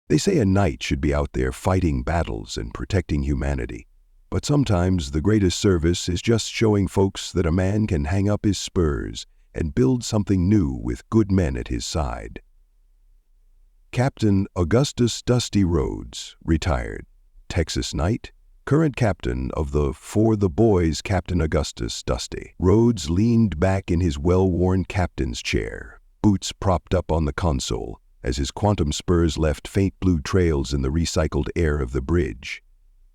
They say a knight should be out there fighting battles and protecting humanity. But sometimes the greatest service is just showing folks that a man can hang up his spurs and build something new with good men at his side. Captain Augustus Dusty Rhodes, retired, Texas Knight, current captain of the For the Boys Captain Augustus Dusty. Rhodes leaned back in his well-worn captain's chair, boots propped up on the console, as his quantum spurs left faint blue trails in the recycled air of the bridge.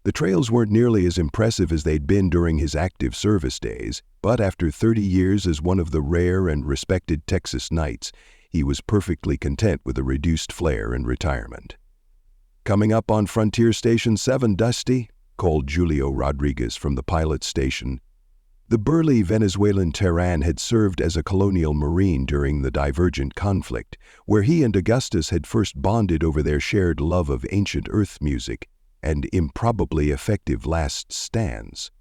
The trails weren't nearly as impressive as they'd been during his active service days, but after 30 years as one of the rare and respected Texas Knights, he was perfectly content with a reduced flair and retirement. "Coming up on Frontier Station 7, Dusty," called Julio Rodriguez from the pilot station. The burly Venezuelan Terran had served as a colonial marine during the Divergent conflict, where he and Augustus had first bonded over their shared love of ancient Earth music and improbably effective last stands.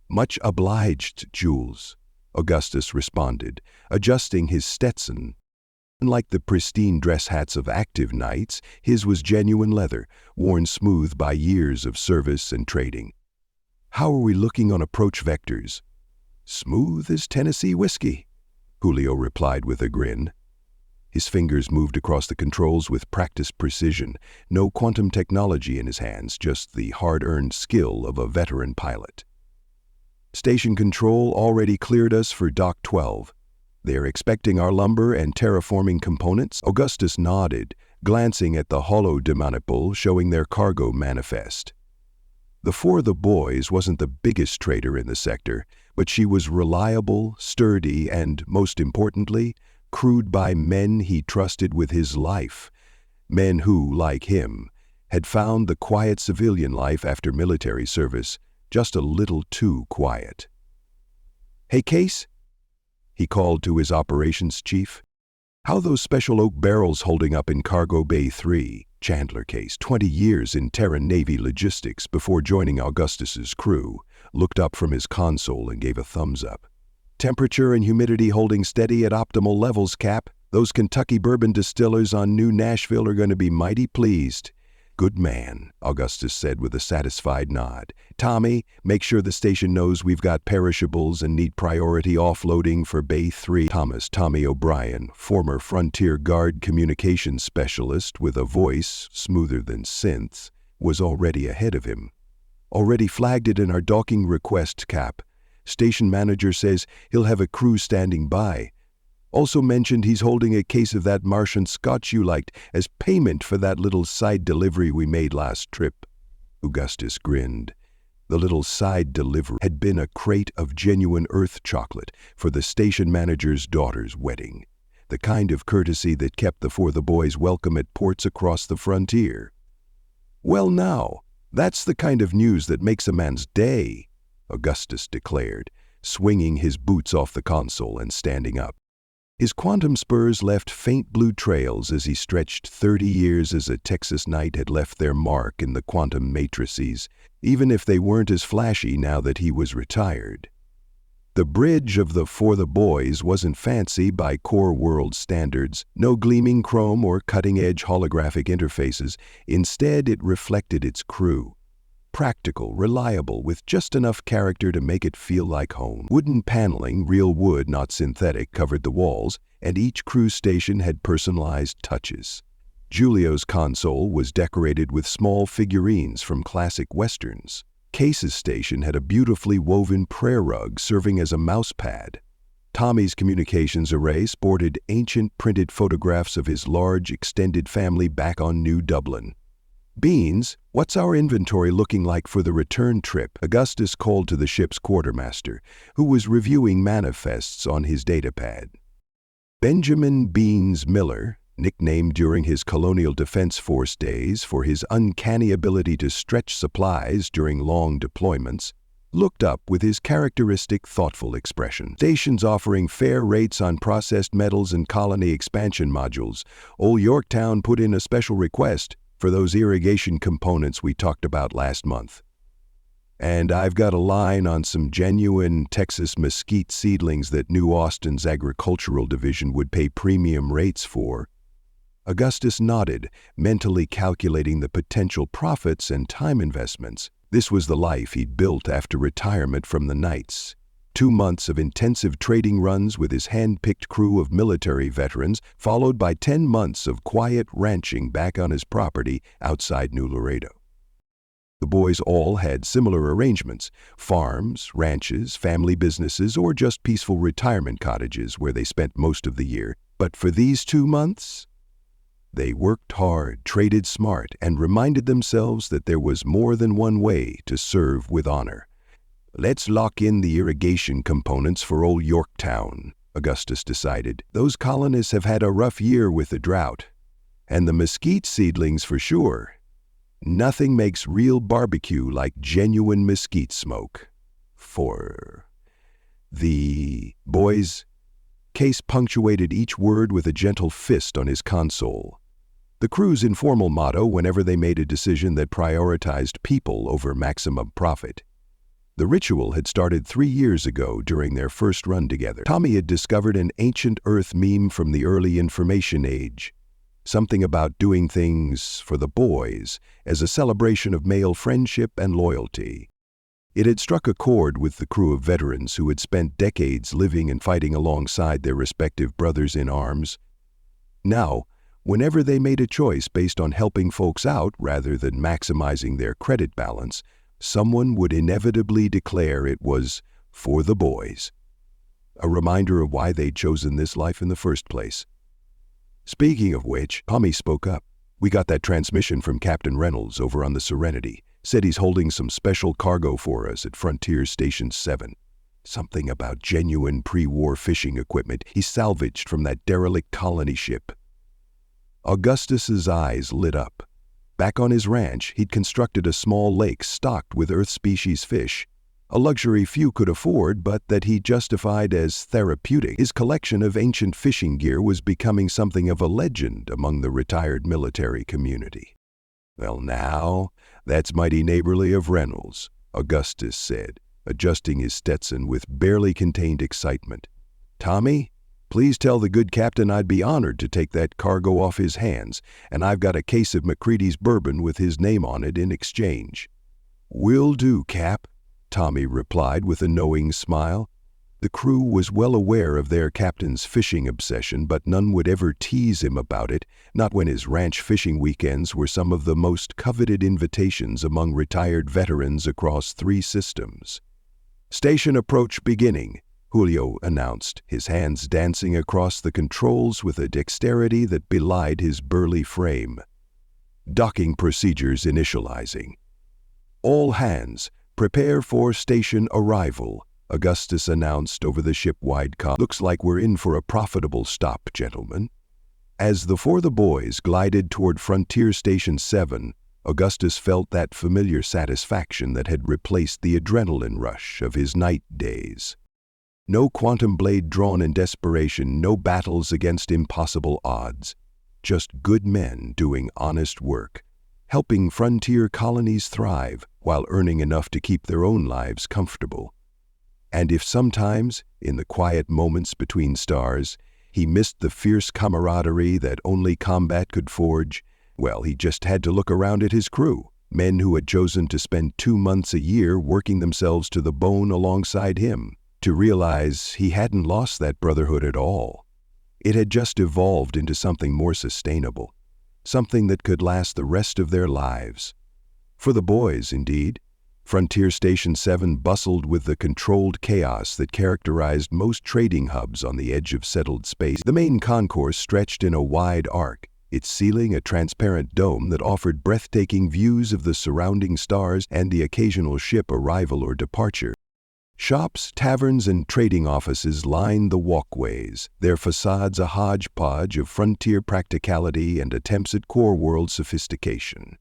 "Much obliged, Jules," Augustus responded, adjusting his Stetson. Unlike the pristine dress hats of active knights, his was genuine leather, worn smooth by years of service and trading. "How are we looking on approach vectors?" "Smooth as Tennessee whiskey," Julio replied with a grin. His fingers moved across the controls with practiced precision, no quantum technology in his hands, just the hard-earned skill of a veteran pilot. "Station control already cleared us for Dock 12. They're expecting our lumber and terraforming components." Augustus nodded, glancing at the hollow demanipule showing their cargo manifest. The For the Boys wasn't the biggest trader in the sector, but she was reliable, sturdy, and, most importantly, crewed by men he trusted with his life. Men who, like him, had found the quiet civilian life after military service just a little too quiet. "Hey, Case," he called to his operations chief. "How those special oak barrels holding up in Cargo Bay 3? Chandler Case, 20 years in Terran Navy logistics before joining Augustus's crew, looked up from his console and gave a thumbs up. "Temperature and humidity holding steady at optimal levels, Cap. Those Kentucky bourbon distillers on New Nashville are going to be mighty pleased." "Good man," Augustus said with a satisfied nod. "Tommy, make sure the station knows we've got perishables and need priority offloading for Bay 3. Tommy O'Brien, former Frontier Guard communications specialist with a voice smoother than synths, was already ahead of him. "Already flagged it in our docking request, Cap. Station manager says he'll have a crew standing by. Also mentioned he's holding a case of that Martian scotch you liked as payment for that little side delivery we made last trip." Augustus grinned. The little side delivery had been a crate of genuine Earth chocolate for the station manager's daughter's wedding, the kind of courtesy that kept the For the Boys welcome at ports across the frontier. "Well now, that's the kind of news that makes a man's day," Augustus declared, swinging his boots off the console and standing up. His quantum spurs left faint blue trails as he stretched 30 years as a Texas Knight had left their mark in the quantum matrices, even if they weren't as flashy now that he was retired. The bridge of the For the Boys wasn't fancy by core world standards, no gleaming chrome or cutting-edge holographic interfaces. Instead, it reflected its crew. Practical, reliable, with just enough character to make it feel like home. Wooden paneling, real wood, not synthetic, covered the walls, and each crew station had personalized touches. Julio's console was decorated with small figurines from classic westerns. Case's station had a beautifully woven prayer rug serving as a mouse pad. Tommy's communications array sported ancient printed photographs of his large extended family back on New Dublin. "Beans, what's our inventory looking like for the return trip?" Augustus called to the ship's quartermaster, who was reviewing manifests on his datapad. Benjamin Beans Miller, nicknamed during his Colonial Defense Force days for his uncanny ability to stretch supplies during long deployments, looked up with his characteristic thoughtful expression. "Stations offering fair rates on processed metals and colony expansion modules. Old Yorktown put in a special request for those irrigation components we talked about last month. And I've got a line on some genuine Texas mesquite seedlings that New Austin's agricultural division would pay premium rates for." Augustus nodded, mentally calculating the potential profits and time investments. This was the life he'd built after retirement from the Knights. 2 months of intensive trading runs with his hand-picked crew of military veterans, followed by 10 months of quiet ranching back on his property outside New Laredo. The boys all had similar arrangements: farms, ranches, family businesses, or just peaceful retirement cottages where they spent most of the year. But for these 2 months, they worked hard, traded smart, and reminded themselves that there was more than one way to serve with honor. "Let's lock in the irrigation components for old Yorktown," Augustus decided. "Those colonists have had a rough year with the drought. And the mesquite seedlings for sure. Nothing makes real barbecue like genuine mesquite smoke." For the boys, Case punctuated each word with a gentle fist on his console. The crew's informal motto whenever they made a decision that prioritized people over maximum profit. The ritual had started 3 years ago during their first run together. Tommy had discovered an ancient Earth meme from the early information age. Something about doing things for the boys as a celebration of male friendship and loyalty. It had struck a chord with the crew of veterans who had spent decades living and fighting alongside their respective brothers in arms. Now, whenever they made a choice based on helping folks out rather than maximizing their credit balance, someone would inevitably declare it was for the boys. A reminder of why they'd chosen this life in the first place. Speaking of which, Tommy spoke up. "We got that transmission from Captain Reynolds over on the Serenity. Said he's holding some special cargo for us at Frontier Station 7. Something about genuine pre-war fishing equipment he salvaged from that derelict colony ship." Augustus's eyes lit up. Back on his ranch, he'd constructed a small lake stocked with Earth-species fish, a luxury few could afford but that he justified as therapeutic. His collection of ancient fishing gear was becoming something of a legend among the retired military community. "Well now, that's mighty neighborly of Reynolds," Augustus said, adjusting his Stetson with barely contained excitement. "Tommy, please tell the good captain I'd be honored to take that cargo off his hands, and I've got a case of McCready's bourbon with his name on it in exchange." "Will do, Cap," Tommy replied with a knowing smile. The crew was well aware of their captain's fishing obsession, but none would ever tease him about it, not when his ranch fishing weekends were some of the most coveted invitations among retired veterans across 3 systems. "Station approach beginning," Julio announced, his hands dancing across the controls with a dexterity that belied his burly frame. "Docking procedures initializing." "All hands, prepare for station arrival," Augustus announced over the ship-wide comm. "Looks like we're in for a profitable stop, gentlemen." As the four the boys glided toward Frontier Station 7, Augustus felt that familiar satisfaction that had replaced the adrenaline rush of his night days. No quantum blade drawn in desperation, no battles against impossible odds. Just good men doing honest work, helping frontier colonies thrive while earning enough to keep their own lives comfortable. And if sometimes, in the quiet moments between stars, he missed the fierce camaraderie that only combat could forge, well, he just had to look around at his crew, men who had chosen to spend 2 months a year working themselves to the bone alongside him, to realize he hadn't lost that brotherhood at all. It had just evolved into something more sustainable, something that could last the rest of their lives. For the boys, indeed. Frontier Station 7 bustled with the controlled chaos that characterized most trading hubs on the edge of settled space. The main concourse stretched in a wide arc, its ceiling a transparent dome that offered breathtaking views of the surrounding stars and the occasional ship arrival or departure. Shops, taverns, and trading offices lined the walkways, their facades a hodgepodge of frontier practicality and attempts at core world sophistication.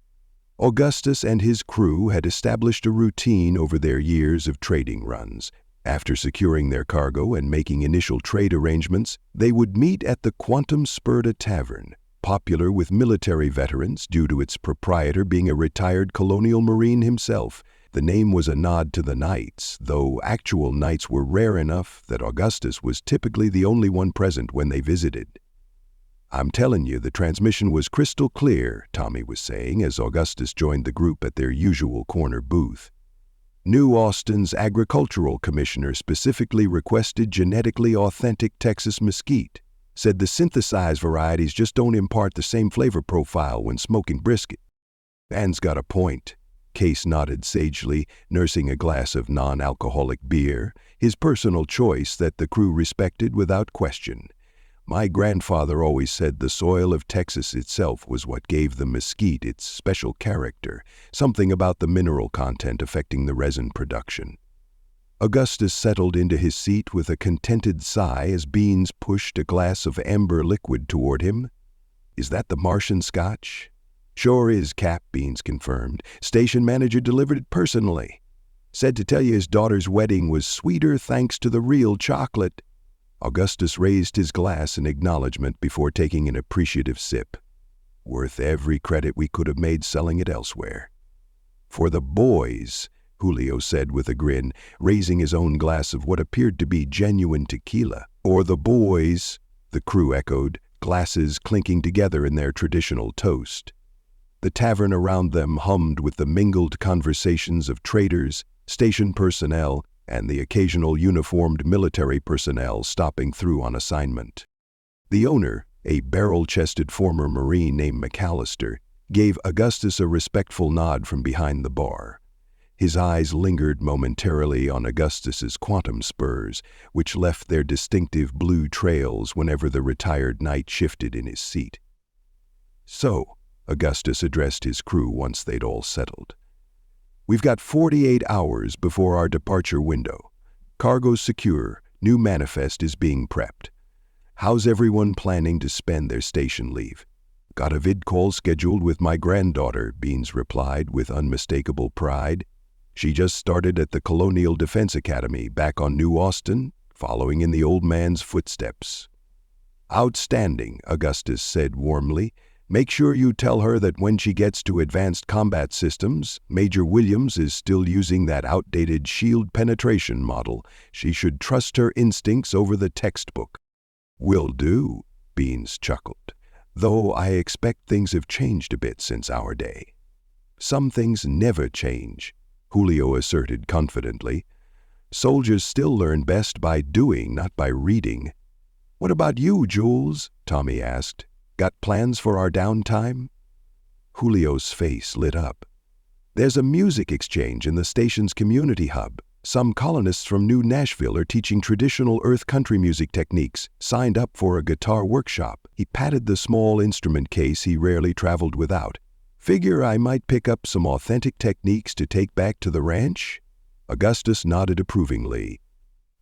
Augustus and his crew had established a routine over their years of trading runs. After securing their cargo and making initial trade arrangements, they would meet at the Quantum Sperta Tavern, popular with military veterans due to its proprietor being a retired colonial marine himself. The name was a nod to the Knights, though actual Knights were rare enough that Augustus was typically the only one present when they visited. I'm telling you, the transmission was crystal clear, Tommy was saying as Augustus joined the group at their usual corner booth. New Austin's agricultural commissioner specifically requested genetically authentic Texas mesquite. Said the synthesized varieties just don't impart the same flavor profile when smoking brisket. Van's got a point. Case nodded sagely, nursing a glass of non-alcoholic beer, his personal choice that the crew respected without question. My grandfather always said the soil of Texas itself was what gave the mesquite its special character, something about the mineral content affecting the resin production. Augustus settled into his seat with a contented sigh as Beans pushed a glass of amber liquid toward him. Is that the Martian Scotch? Sure is, Cap, Beans confirmed. Station manager delivered it personally. Said to tell you his daughter's wedding was sweeter thanks to the real chocolate. Augustus raised his glass in acknowledgement before taking an appreciative sip. Worth every credit we could have made selling it elsewhere. For the boys, Julio said with a grin, raising his own glass of what appeared to be genuine tequila. Or the boys, the crew echoed, glasses clinking together in their traditional toast. The tavern around them hummed with the mingled conversations of traders, station personnel, and the occasional uniformed military personnel stopping through on assignment. The owner, a barrel-chested former Marine named McAllister, gave Augustus a respectful nod from behind the bar. His eyes lingered momentarily on Augustus's quantum spurs, which left their distinctive blue trails whenever the retired knight shifted in his seat. So, Augustus addressed his crew once they'd all settled. We've got 48 hours before our departure window. Cargo's secure, new manifest is being prepped. How's everyone planning to spend their station leave? Got a vid call scheduled with my granddaughter, Beans replied with unmistakable pride. She just started at the Colonial Defense Academy back on New Austin, following in the old man's footsteps. Outstanding, Augustus said warmly. Make sure you tell her that when she gets to advanced combat systems, Major Williams is still using that outdated shield penetration model. She should trust her instincts over the textbook. Will do, Beans chuckled. Though I expect things have changed a bit since our day. Some things never change, Julio asserted confidently. Soldiers still learn best by doing, not by reading. What about you, Jules? Tommy asked. Got plans for our downtime? Julio's face lit up. There's a music exchange in the station's community hub. Some colonists from New Nashville are teaching traditional Earth country music techniques, signed up for a guitar workshop. He patted the small instrument case he rarely traveled without. Figure I might pick up some authentic techniques to take back to the ranch? Augustus nodded approvingly.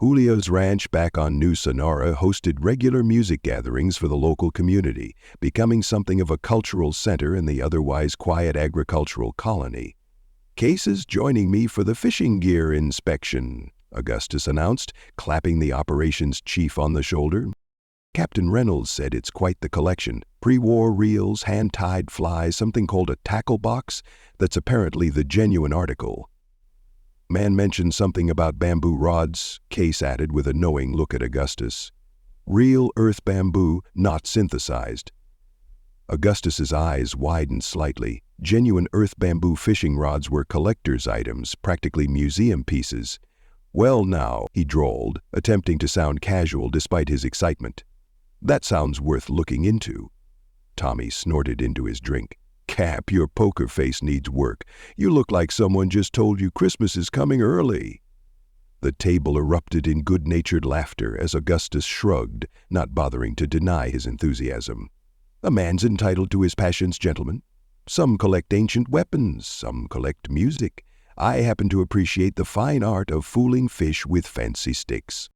Julio's ranch back on New Sonora hosted regular music gatherings for the local community, becoming something of a cultural center in the otherwise quiet agricultural colony. Case is joining me for the fishing gear inspection, Augustus announced, clapping the operations chief on the shoulder. Captain Reynolds said it's quite the collection. Pre-war reels, hand-tied flies, something called a tackle box, that's apparently the genuine article. Man mentioned something about bamboo rods, Case added with a knowing look at Augustus. Real earth bamboo, not synthesized. Augustus's eyes widened slightly. Genuine earth bamboo fishing rods were collector's items, practically museum pieces. Well now, he drawled, attempting to sound casual despite his excitement. That sounds worth looking into. Tommy snorted into his drink. Cap, your poker face needs work. You look like someone just told you Christmas is coming early. The table erupted in good-natured laughter as Augustus shrugged, not bothering to deny his enthusiasm. A man's entitled to his passions, gentlemen. Some collect ancient weapons, some collect music. I happen to appreciate the fine art of fooling fish with fancy sticks.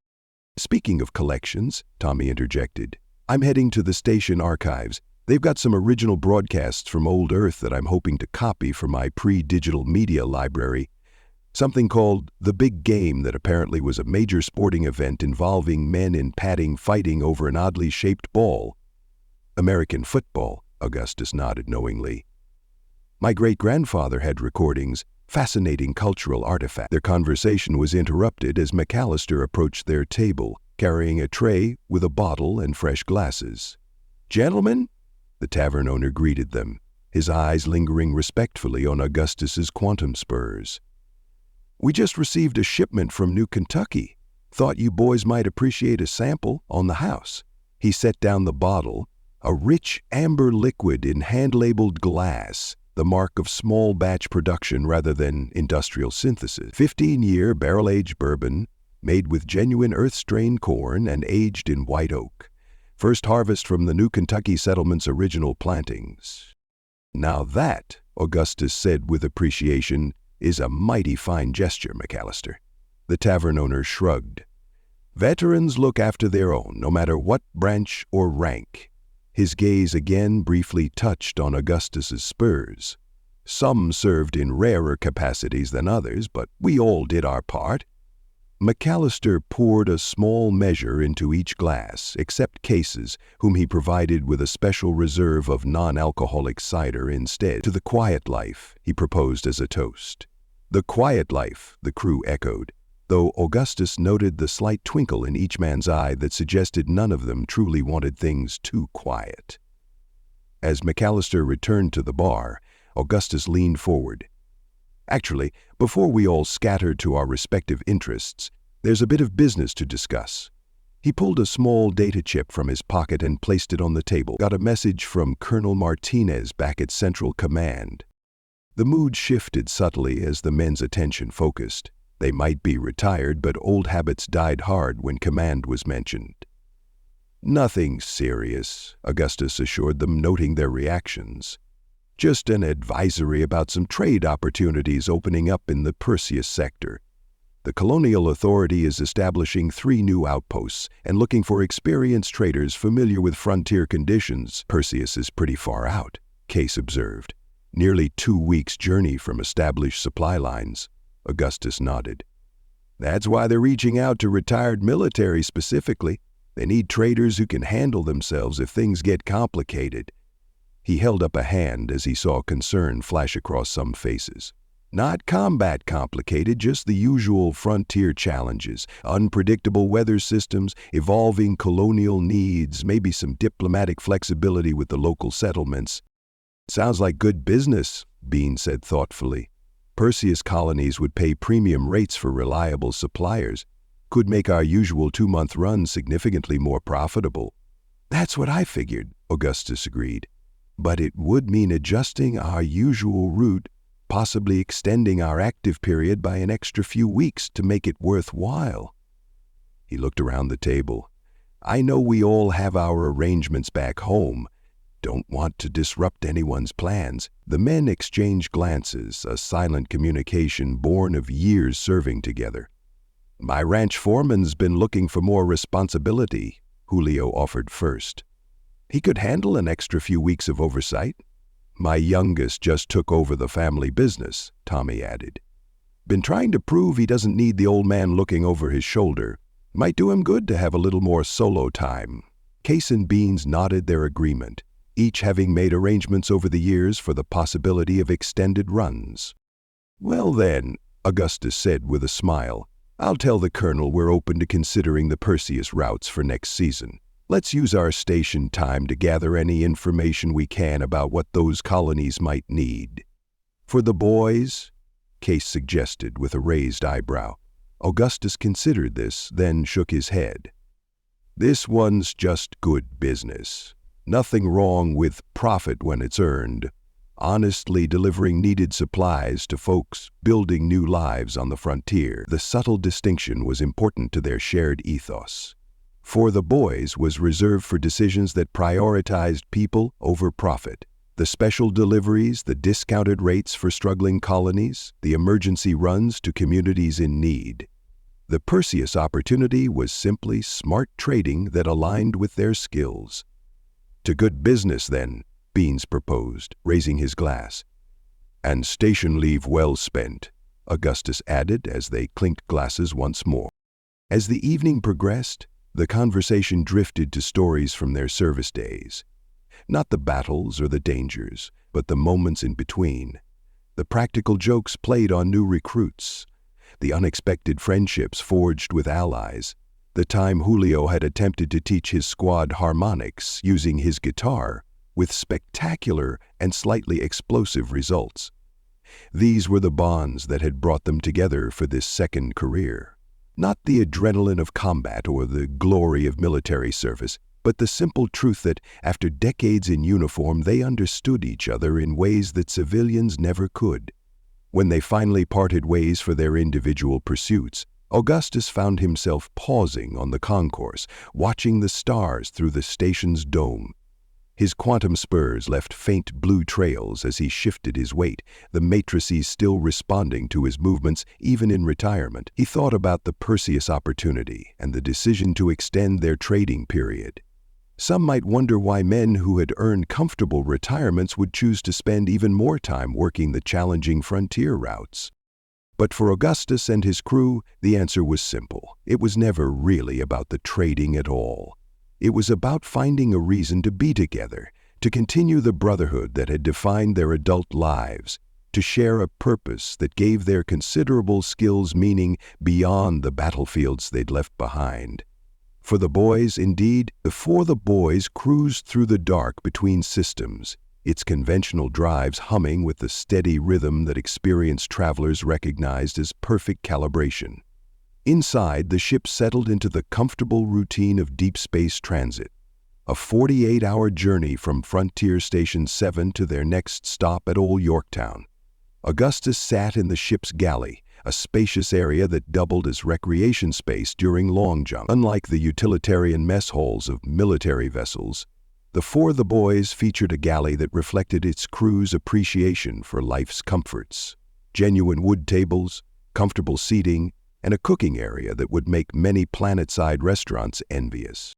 Speaking of collections, Tommy interjected, I'm heading to the station archives. They've got some original broadcasts from old Earth that I'm hoping to copy for my pre-digital media library. Something called The Big Game that apparently was a major sporting event involving men in padding fighting over an oddly shaped ball. American football, Augustus nodded knowingly. My great-grandfather had recordings, fascinating cultural artifact. Their conversation was interrupted as McAllister approached their table, carrying a tray with a bottle and fresh glasses. "Gentlemen," the tavern owner greeted them, his eyes lingering respectfully on Augustus's quantum spurs. "We just received a shipment from New Kentucky. Thought you boys might appreciate a sample on the house." He set down the bottle, a rich amber liquid in hand-labeled glass, the mark of small batch production rather than industrial synthesis. 15-year barrel-aged bourbon, made with genuine earth-strain corn and aged in white oak. First harvest from the New Kentucky settlement's original plantings. "Now that," Augustus said with appreciation, "is a mighty fine gesture, McAllister." The tavern owner shrugged. "Veterans look after their own, no matter what branch or rank." His gaze again briefly touched on Augustus's spurs. "Some served in rarer capacities than others, but we all did our part." McAllister poured a small measure into each glass, except Case's, whom he provided with a special reserve of non-alcoholic cider instead. "To the quiet life," he proposed as a toast. "The quiet life," the crew echoed, though Augustus noted the slight twinkle in each man's eye that suggested none of them truly wanted things too quiet. As McAllister returned to the bar, Augustus leaned forward. "Actually, before we all scatter to our respective interests, there's a bit of business to discuss." He pulled a small data chip from his pocket and placed it on the table. "Got a message from Colonel Martinez back at Central Command." The mood shifted subtly as the men's attention focused. They might be retired, but old habits died hard when command was mentioned. "Nothing serious," Augustus assured them, noting their reactions. "Just an advisory about some trade opportunities opening up in the Perseus sector. The Colonial Authority is establishing 3 new outposts and looking for experienced traders familiar with frontier conditions." "Perseus is pretty far out," Case observed. "Nearly 2 weeks' journey from established supply lines." Augustus nodded. "That's why they're reaching out to retired military specifically. They need traders who can handle themselves if things get complicated." He held up a hand as he saw concern flash across some faces. "Not combat complicated, just the usual frontier challenges, unpredictable weather systems, evolving colonial needs, maybe some diplomatic flexibility with the local settlements." "Sounds like good business," Bean said thoughtfully. "Perseus colonies would pay premium rates for reliable suppliers. Could make our usual 2-month run significantly more profitable." "That's what I figured," Augustus agreed. "But it would mean adjusting our usual route, possibly extending our active period by an extra few weeks to make it worthwhile." He looked around the table. "I know we all have our arrangements back home. Don't want to disrupt anyone's plans." The men exchanged glances, a silent communication born of years serving together. "My ranch foreman's been looking for more responsibility," Julio offered first. "He could handle an extra few weeks of oversight." "My youngest just took over the family business," Tommy added. "Been trying to prove he doesn't need the old man looking over his shoulder. Might do him good to have a little more solo time." Case and Beans nodded their agreement, each having made arrangements over the years for the possibility of extended runs. "Well then," Augustus said with a smile, "I'll tell the Colonel we're open to considering the Perseus routes for next season. Let's use our station time to gather any information we can about what those colonies might need." "For the boys?" Case suggested with a raised eyebrow. Augustus considered this, then shook his head. "This one's just good business. Nothing wrong with profit when it's earned. Honestly delivering needed supplies to folks building new lives on the frontier." The subtle distinction was important to their shared ethos. "For the boys" was reserved for decisions that prioritized people over profit. The special deliveries, the discounted rates for struggling colonies, the emergency runs to communities in need. The Perseus opportunity was simply smart trading that aligned with their skills. "To good business, then," Beans proposed, raising his glass. "And station leave well spent," Augustus added as they clinked glasses once more. As the evening progressed, the conversation drifted to stories from their service days. Not the battles or the dangers, but the moments in between. The practical jokes played on new recruits, the unexpected friendships forged with allies, the time Julio had attempted to teach his squad harmonics using his guitar, with spectacular and slightly explosive results. These were the bonds that had brought them together for this second career. Not the adrenaline of combat or the glory of military service, but the simple truth that, after decades in uniform, they understood each other in ways that civilians never could. When they finally parted ways for their individual pursuits, Augustus found himself pausing on the concourse, watching the stars through the station's dome. His quantum spurs left faint blue trails as he shifted his weight, the matrices still responding to his movements even in retirement. He thought about the Perseus opportunity and the decision to extend their trading period. Some might wonder why men who had earned comfortable retirements would choose to spend even more time working the challenging frontier routes. But for Augustus and his crew, the answer was simple. It was never really about the trading at all. It was about finding a reason to be together, to continue the brotherhood that had defined their adult lives, to share a purpose that gave their considerable skills meaning beyond the battlefields they'd left behind. For the boys, indeed, before the boys cruised through the dark between systems, its conventional drives humming with the steady rhythm that experienced travelers recognized as perfect calibration. Inside, the ship settled into the comfortable routine of deep space transit, a 48-hour journey from Frontier Station 7 to their next stop at Old Yorktown. Augustus sat in the ship's galley, a spacious area that doubled as recreation space during long jump. Unlike the utilitarian mess halls of military vessels, the For the Boys featured a galley that reflected its crew's appreciation for life's comforts. Genuine wood tables, comfortable seating, and a cooking area that would make many planet-side restaurants envious.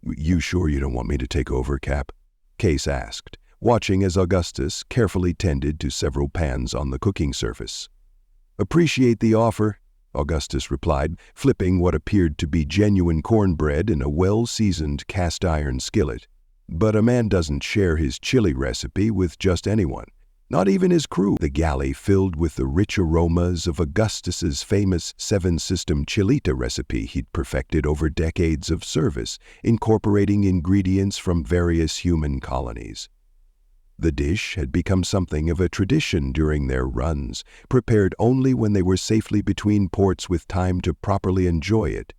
"You sure you don't want me to take over, Cap?" Case asked, watching as Augustus carefully tended to several pans on the cooking surface. "Appreciate the offer," Augustus replied, flipping what appeared to be genuine cornbread in a well-seasoned cast-iron skillet. But a man doesn't share his chili recipe with just anyone. Not even his crew. The galley filled with the rich aromas of Augustus's famous 7-system chilita recipe he'd perfected over decades of service, incorporating ingredients from various human colonies. The dish had become something of a tradition during their runs, prepared only when they were safely between ports with time to properly enjoy it.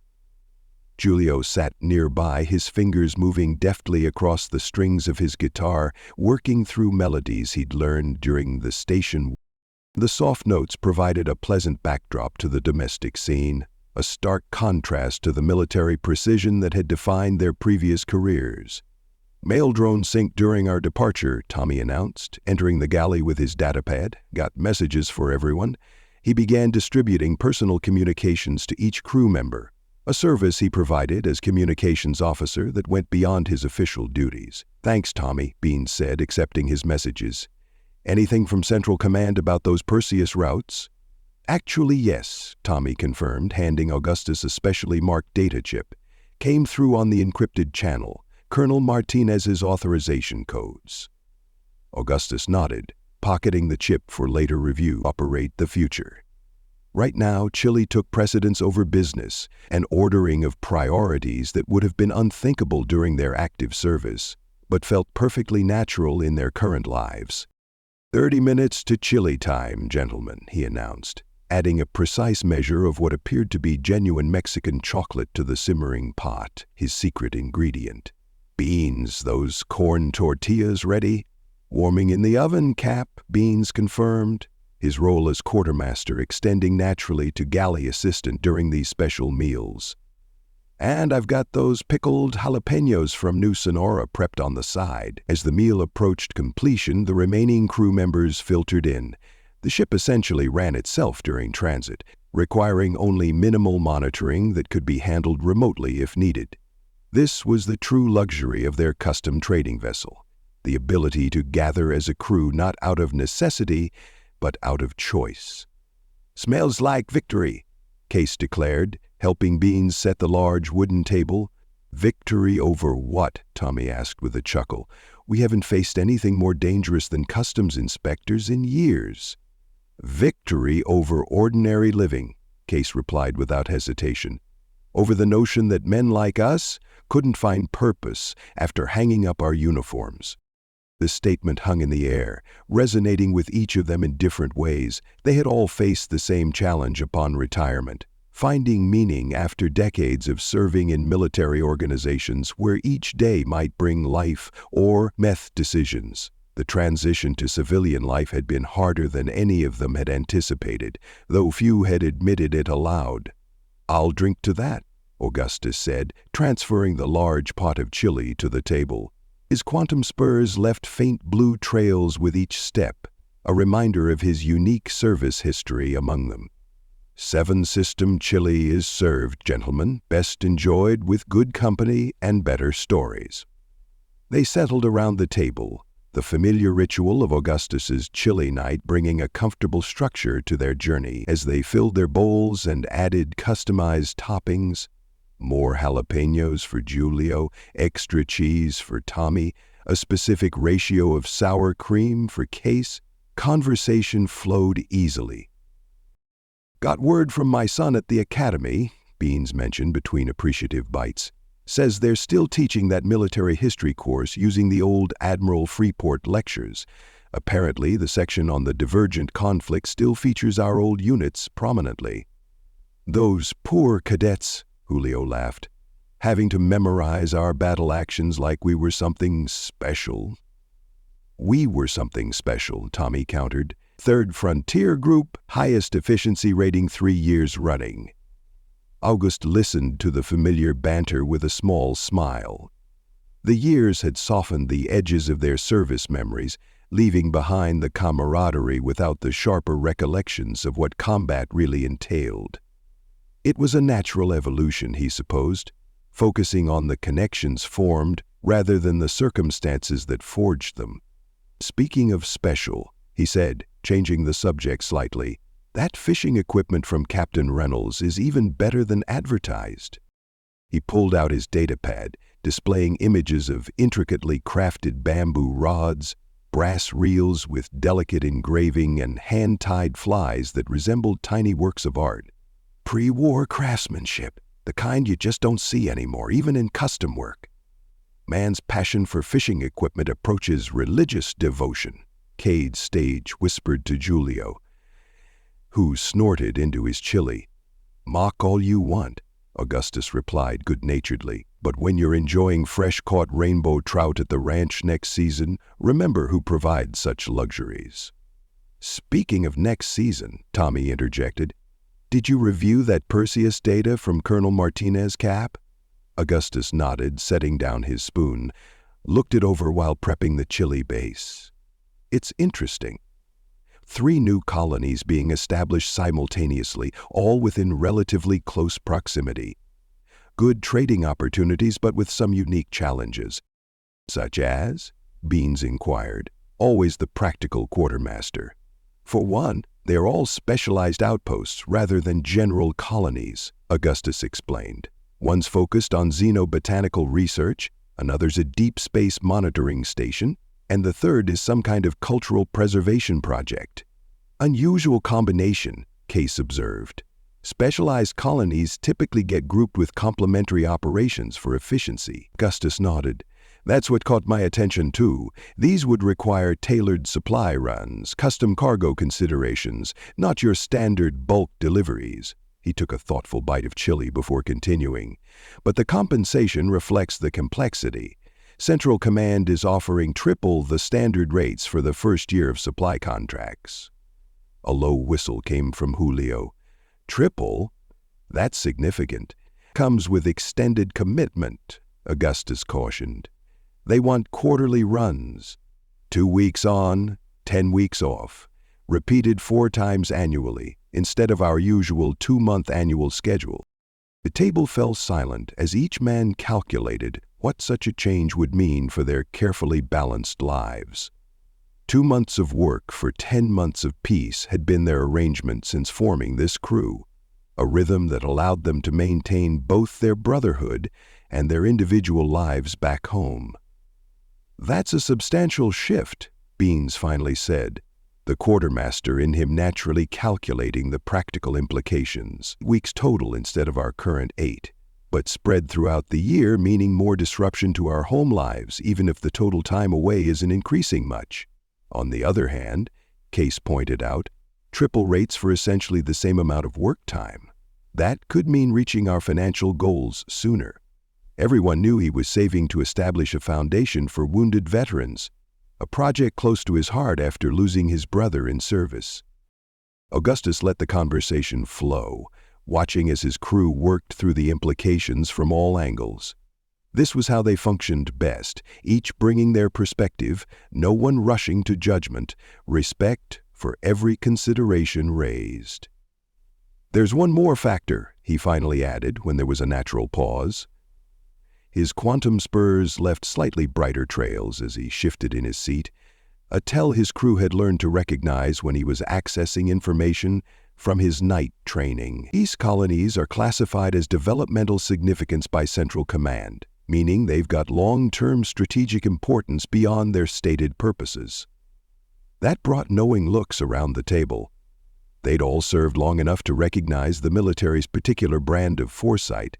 Julio sat nearby, his fingers moving deftly across the strings of his guitar, working through melodies he'd learned during the station. The soft notes provided a pleasant backdrop to the domestic scene, a stark contrast to the military precision that had defined their previous careers. "Mail drone synced during our departure," Tommy announced, entering the galley with his datapad. "Got messages for everyone." He began distributing personal communications to each crew member, a service he provided as communications officer that went beyond his official duties. "Thanks, Tommy," Beans said, accepting his messages. "Anything from Central Command about those Perseus routes?" "Actually, yes," Tommy confirmed, handing Augustus a specially marked data chip. "Came through on the encrypted channel. Colonel Martinez's authorization codes." Augustus nodded, pocketing the chip for later review. Operate the future. Right now, Chile took precedence over business, an ordering of priorities that would have been unthinkable during their active service, but felt perfectly natural in their current lives. 30 minutes to Chile time, gentlemen," he announced, adding a precise measure of what appeared to be genuine Mexican chocolate to the simmering pot, his secret ingredient. "Beans, those corn tortillas ready?" "Warming in the oven, Cap," Beans confirmed, his role as quartermaster extending naturally to galley assistant during these special meals. "And I've got those pickled jalapenos from New Sonora prepped on the side." As the meal approached completion, the remaining crew members filtered in. The ship essentially ran itself during transit, requiring only minimal monitoring that could be handled remotely if needed. This was the true luxury of their custom trading vessel, the ability to gather as a crew not out of necessity, but out of choice. "Smells like victory," Case declared, helping Beans set the large wooden table. "Victory over what?" Tommy asked with a chuckle. "We haven't faced anything more dangerous than customs inspectors in years." "Victory over ordinary living," Case replied without hesitation. over the notion that men like us couldn't find purpose after hanging up our uniforms. The statement hung in the air, resonating with each of them in different ways. They had all faced the same challenge upon retirement, finding meaning after decades of serving in military organizations where each day might bring life or death decisions. The transition to civilian life had been harder than any of them had anticipated, though few had admitted it aloud. "I'll drink to that," Augustus said, transferring the large pot of chili to the table. His quantum spurs left faint blue trails with each step, a reminder of his unique service history among them. "Seven-system chili is served, gentlemen, best enjoyed with good company and better stories." They settled around the table, the familiar ritual of Augustus's chili night bringing a comfortable structure to their journey as they filled their bowls and added customized toppings. More jalapenos for Julio, extra cheese for Tommy, a specific ratio of sour cream for Case. Conversation flowed easily. "Got word from my son at the academy," Beans mentioned between appreciative bites. "Says they're still teaching that military history course using the old Admiral Freeport lectures. Apparently, the section on the divergent conflict still features our old units prominently." "Those poor cadets," Julio laughed, "having to memorize our battle actions like we were something special." "We were something special," Tommy countered. "Third Frontier Group, highest efficiency rating 3 years running." August listened to the familiar banter with a small smile. The years had softened the edges of their service memories, leaving behind the camaraderie without the sharper recollections of what combat really entailed. It was a natural evolution, he supposed, focusing on the connections formed rather than the circumstances that forged them. "Speaking of special," he said, changing the subject slightly, "that fishing equipment from Captain Reynolds is even better than advertised." He pulled out his datapad, displaying images of intricately crafted bamboo rods, brass reels with delicate engraving, and hand-tied flies that resembled tiny works of art. Pre-war craftsmanship, the kind you just don't see anymore, even in custom work. "Man's passion for fishing equipment approaches religious devotion," Cade Stage whispered to Julio, who snorted into his chili. "Mock all you want," Augustus replied good-naturedly, "but when you're enjoying fresh-caught rainbow trout at the ranch next season, remember who provides such luxuries." "Speaking of next season," Tommy interjected, "did you review that Perseus data from Colonel Martinez, Cap?" Augustus nodded, setting down his spoon, looked it over while prepping the chili base. "It's interesting. 3 new colonies being established simultaneously, all within relatively close proximity. Good trading opportunities, but with some unique challenges." "Such as?" Beans inquired, always the practical quartermaster. "For one, they are all specialized outposts rather than general colonies," Augustus explained. "One's focused on xenobotanical research, another's a deep space monitoring station, and the third is some kind of cultural preservation project." "Unusual combination," Case observed. "Specialized colonies typically get grouped with complementary operations for efficiency." Augustus nodded. "That's what caught my attention too. These would require tailored supply runs, custom cargo considerations, not your standard bulk deliveries." He took a thoughtful bite of chili before continuing. "But the compensation reflects the complexity. Central Command is offering triple the standard rates for the first year of supply contracts." A low whistle came from Julio. "Triple? That's significant. Comes with extended commitment," Augustus cautioned. "They want quarterly runs. 2 weeks on, 10 weeks off, repeated 4 times annually, instead of our usual 2-month annual schedule." The table fell silent as each man calculated what such a change would mean for their carefully balanced lives. 2 months of work for 10 months of peace had been their arrangement since forming this crew, a rhythm that allowed them to maintain both their brotherhood and their individual lives back home. "That's a substantial shift," Beans finally said, the quartermaster in him naturally calculating the practical implications. "Weeks total instead of our current 8. but spread throughout the year, meaning more disruption to our home lives, even if the total time away isn't increasing much. On the other hand, Case pointed out, triple rates for essentially the same amount of work time. That could mean reaching our financial goals sooner. Everyone knew he was saving to establish a foundation for wounded veterans, a project close to his heart after losing his brother in service. Augustus let the conversation flow, watching as his crew worked through the implications from all angles. This was how they functioned best, each bringing their perspective, no one rushing to judgment, respect for every consideration raised. "There's one more factor," he finally added when there was a natural pause. His quantum spurs left slightly brighter trails as he shifted in his seat, a tell his crew had learned to recognize when he was accessing information from his night training. These colonies are classified as developmental significance by Central Command, meaning they've got long-term strategic importance beyond their stated purposes. That brought knowing looks around the table. They'd all served long enough to recognize the military's particular brand of foresight,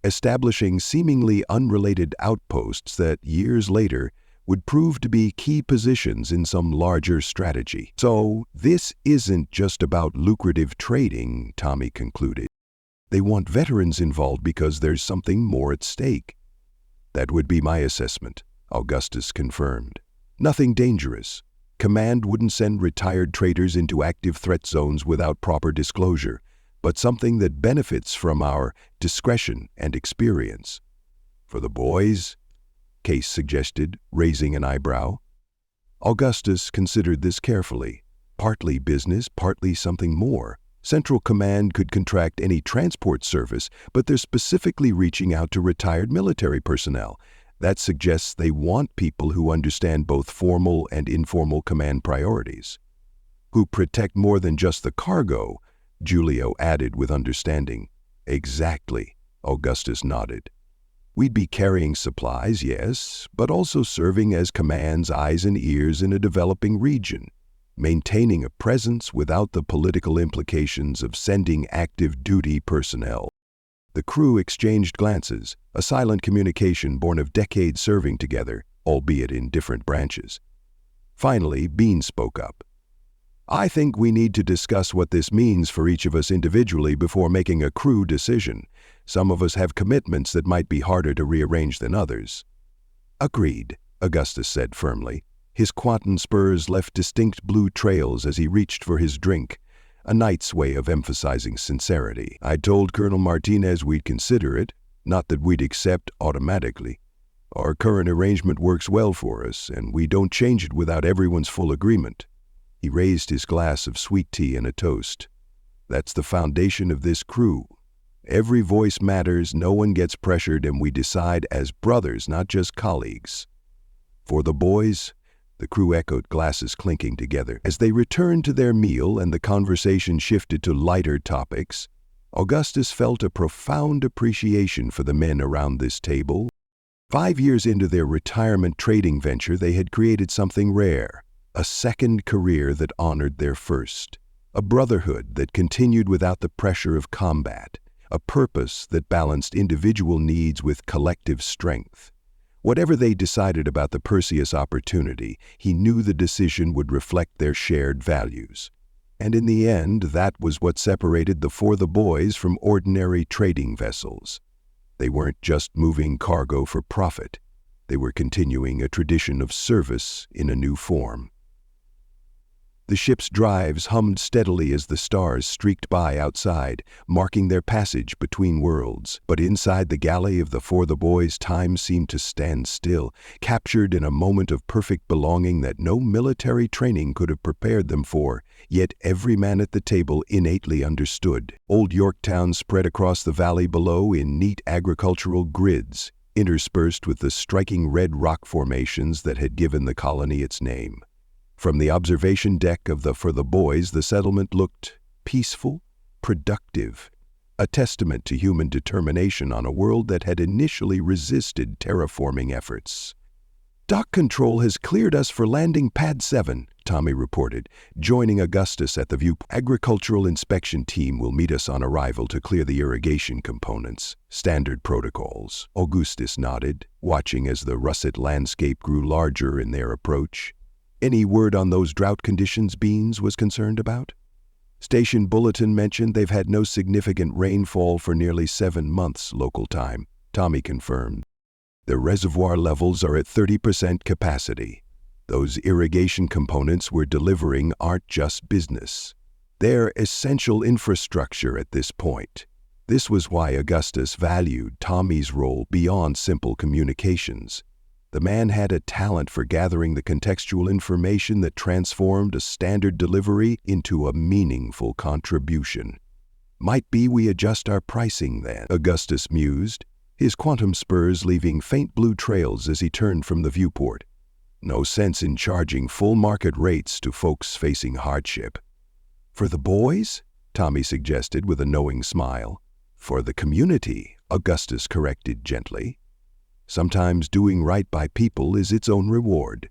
establishing seemingly unrelated outposts that years later would prove to be key positions in some larger strategy. "So this isn't just about lucrative trading," Tommy concluded. "They want veterans involved because there's something more at stake." "That would be my assessment," Augustus confirmed. "Nothing dangerous. Command wouldn't send retired traders into active threat zones without proper disclosure, but something that benefits from our discretion and experience." "For the boys?" Case suggested, raising an eyebrow. Augustus considered this carefully. Partly business, partly something more. Central Command could contract any transport service, but they're specifically reaching out to retired military personnel. That suggests they want people who understand both formal and informal command priorities. "Who protect more than just the cargo," Giulio added with understanding. "Exactly," Augustus nodded. "We'd be carrying supplies, yes, but also serving as command's eyes and ears in a developing region, maintaining a presence without the political implications of sending active duty personnel." The crew exchanged glances, a silent communication born of decades serving together, albeit in different branches. Finally, Bean spoke up. "I think we need to discuss what this means for each of us individually before making a crew decision. Some of us have commitments that might be harder to rearrange than others." "Agreed," Augustus said firmly. His quantum spurs left distinct blue trails as he reached for his drink, a knight's way of emphasizing sincerity. "I told Colonel Martinez we'd consider it, not that we'd accept automatically. Our current arrangement works well for us, and we don't change it without everyone's full agreement." He raised his glass of sweet tea in a toast. "That's the foundation of this crew. Every voice matters, no one gets pressured, and we decide as brothers, not just colleagues." "For the boys?" The crew echoed, glasses clinking together. As they returned to their meal and the conversation shifted to lighter topics, Augustus felt a profound appreciation for the men around this table. 5 years into their retirement trading venture, they had created something rare, a second career that honored their first, a brotherhood that continued without the pressure of combat, a purpose that balanced individual needs with collective strength. Whatever they decided about the Perseus opportunity, he knew the decision would reflect their shared values. And in the end, that was what separated the For the Boys from ordinary trading vessels. They weren't just moving cargo for profit. They were continuing a tradition of service in a new form. The ship's drives hummed steadily as the stars streaked by outside, marking their passage between worlds. But inside the galley of the For the Boys, time seemed to stand still, captured in a moment of perfect belonging that no military training could have prepared them for, yet every man at the table innately understood. Old Yorktown spread across the valley below in neat agricultural grids, interspersed with the striking red rock formations that had given the colony its name. From the observation deck of the For the Boys, the settlement looked peaceful, productive, a testament to human determination on a world that had initially resisted terraforming efforts. Dock Control has cleared us for landing pad 7, Tommy reported, joining Augustus at the view. Agricultural inspection team will meet us on arrival to clear the irrigation components. Standard protocols. Augustus nodded, watching as the russet landscape grew larger in their approach. Any word on those drought conditions Beans was concerned about? Station bulletin mentioned they've had no significant rainfall for nearly 7 months local time, Tommy confirmed. The reservoir levels are at 30% capacity. Those irrigation components we're delivering aren't just business. They're essential infrastructure at this point. This was why Augustus valued Tommy's role beyond simple communications. The man had a talent for gathering the contextual information that transformed a standard delivery into a meaningful contribution. Might be we adjust our pricing then, Augustus mused, his quantum spurs leaving faint blue trails as he turned from the viewport. No sense in charging full market rates to folks facing hardship. For the boys? Tommy suggested with a knowing smile. For the community, Augustus corrected gently. Sometimes doing right by people is its own reward.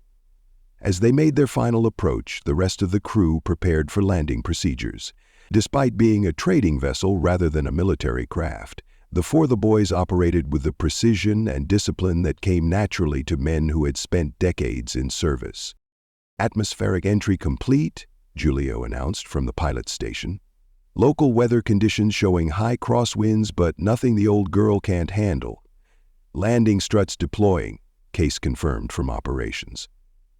As they made their final approach, the rest of the crew prepared for landing procedures. Despite being a trading vessel rather than a military craft, the For the Boys operated with the precision and discipline that came naturally to men who had spent decades in service. Atmospheric entry complete, Julio announced from the pilot station. Local weather conditions showing high crosswinds, but nothing the old girl can't handle. Landing struts deploying, Case confirmed from operations.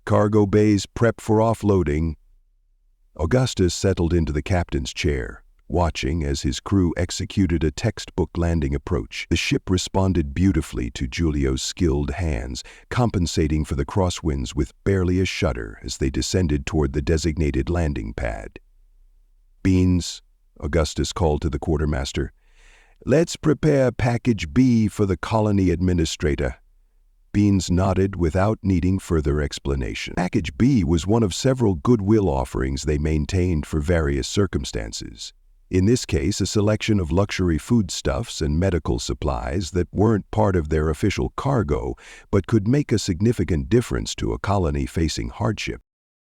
Cargo bays prep for offloading. Augustus settled into the captain's chair, watching as his crew executed a textbook landing approach. The ship responded beautifully to Julio's skilled hands, compensating for the crosswinds with barely a shudder as they descended toward the designated landing pad. Beans, Augustus called to the quartermaster. Let's prepare Package B for the colony administrator. Beans nodded without needing further explanation. Package B was one of several goodwill offerings they maintained for various circumstances. In this case, a selection of luxury foodstuffs and medical supplies that weren't part of their official cargo, but could make a significant difference to a colony facing hardship.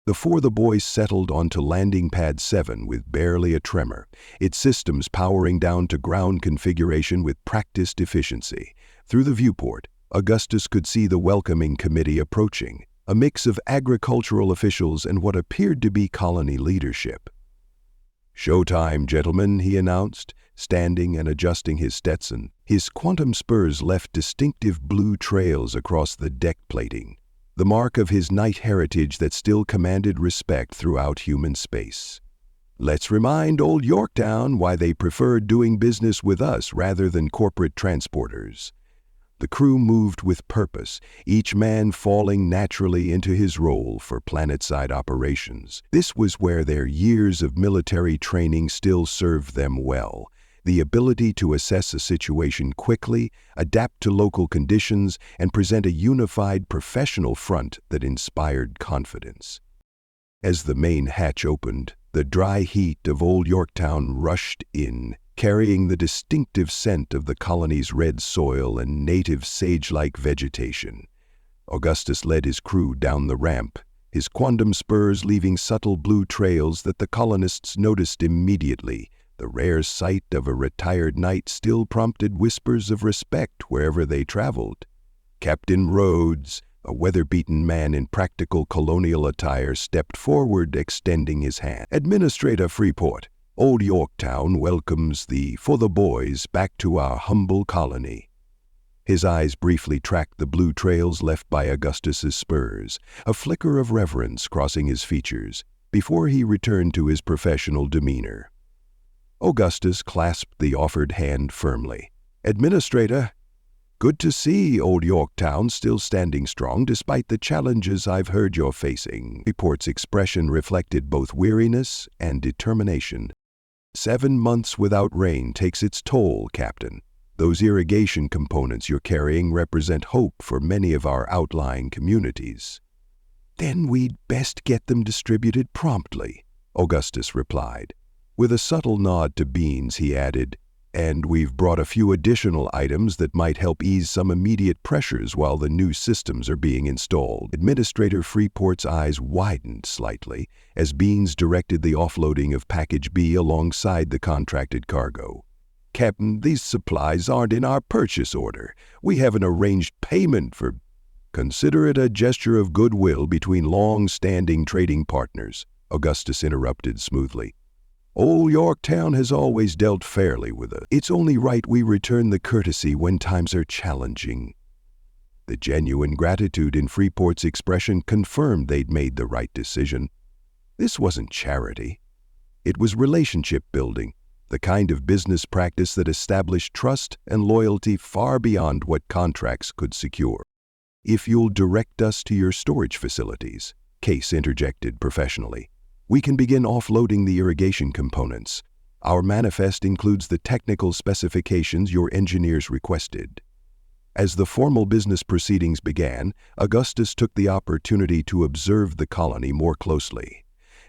The For the Boys settled onto landing pad 7 with barely a tremor, its systems powering down to ground configuration with practiced efficiency. Through the viewport, Augustus could see the welcoming committee approaching, a mix of agricultural officials and what appeared to be colony leadership. "Showtime, gentlemen," he announced, standing and adjusting his Stetson. His quantum spurs left distinctive blue trails across the deck plating, the mark of his knight heritage that still commanded respect throughout human space. "Let's remind old Yorktown why they preferred doing business with us rather than corporate transporters." The crew moved with purpose, each man falling naturally into his role for planetside operations. This was where their years of military training still served them well. The ability to assess a situation quickly, adapt to local conditions, and present a unified professional front that inspired confidence. As the main hatch opened, the dry heat of old Yorktown rushed in, carrying the distinctive scent of the colony's red soil and native sage-like vegetation. Augustus led his crew down the ramp, his quantum spurs leaving subtle blue trails that the colonists noticed immediately. The rare sight of a retired knight still prompted whispers of respect wherever they traveled. Captain Rhodes, a weather-beaten man in practical colonial attire, stepped forward, extending his hand. "Administrator Freeport, Old Yorktown welcomes the For the Boys back to our humble colony." His eyes briefly tracked the blue trails left by Augustus's spurs, a flicker of reverence crossing his features, before he returned to his professional demeanor. Augustus clasped the offered hand firmly. "Administrator, good to see Old Yorktown still standing strong despite the challenges I've heard you're facing." Report's expression reflected both weariness and determination. 7 months without rain takes its toll, Captain. Those irrigation components you're carrying represent hope for many of our outlying communities. "Then we'd best get them distributed promptly," Augustus replied. With a subtle nod to Beans, he added, And we've brought a few additional items that might help ease some immediate pressures while the new systems are being installed. Administrator Freeport's eyes widened slightly as Beans directed the offloading of Package B alongside the contracted cargo. Captain, these supplies aren't in our purchase order. We haven't arranged payment for... Consider it a gesture of goodwill between long-standing trading partners, Augustus interrupted smoothly. Old Yorktown has always dealt fairly with us. It's only right we return the courtesy when times are challenging. The genuine gratitude in Freeport's expression confirmed they'd made the right decision. This wasn't charity. It was relationship building, the kind of business practice that established trust and loyalty far beyond what contracts could secure. If you'll direct us to your storage facilities, Case interjected professionally, we can begin offloading the irrigation components. Our manifest includes the technical specifications your engineers requested. As the formal business proceedings began, Augustus took the opportunity to observe the colony more closely.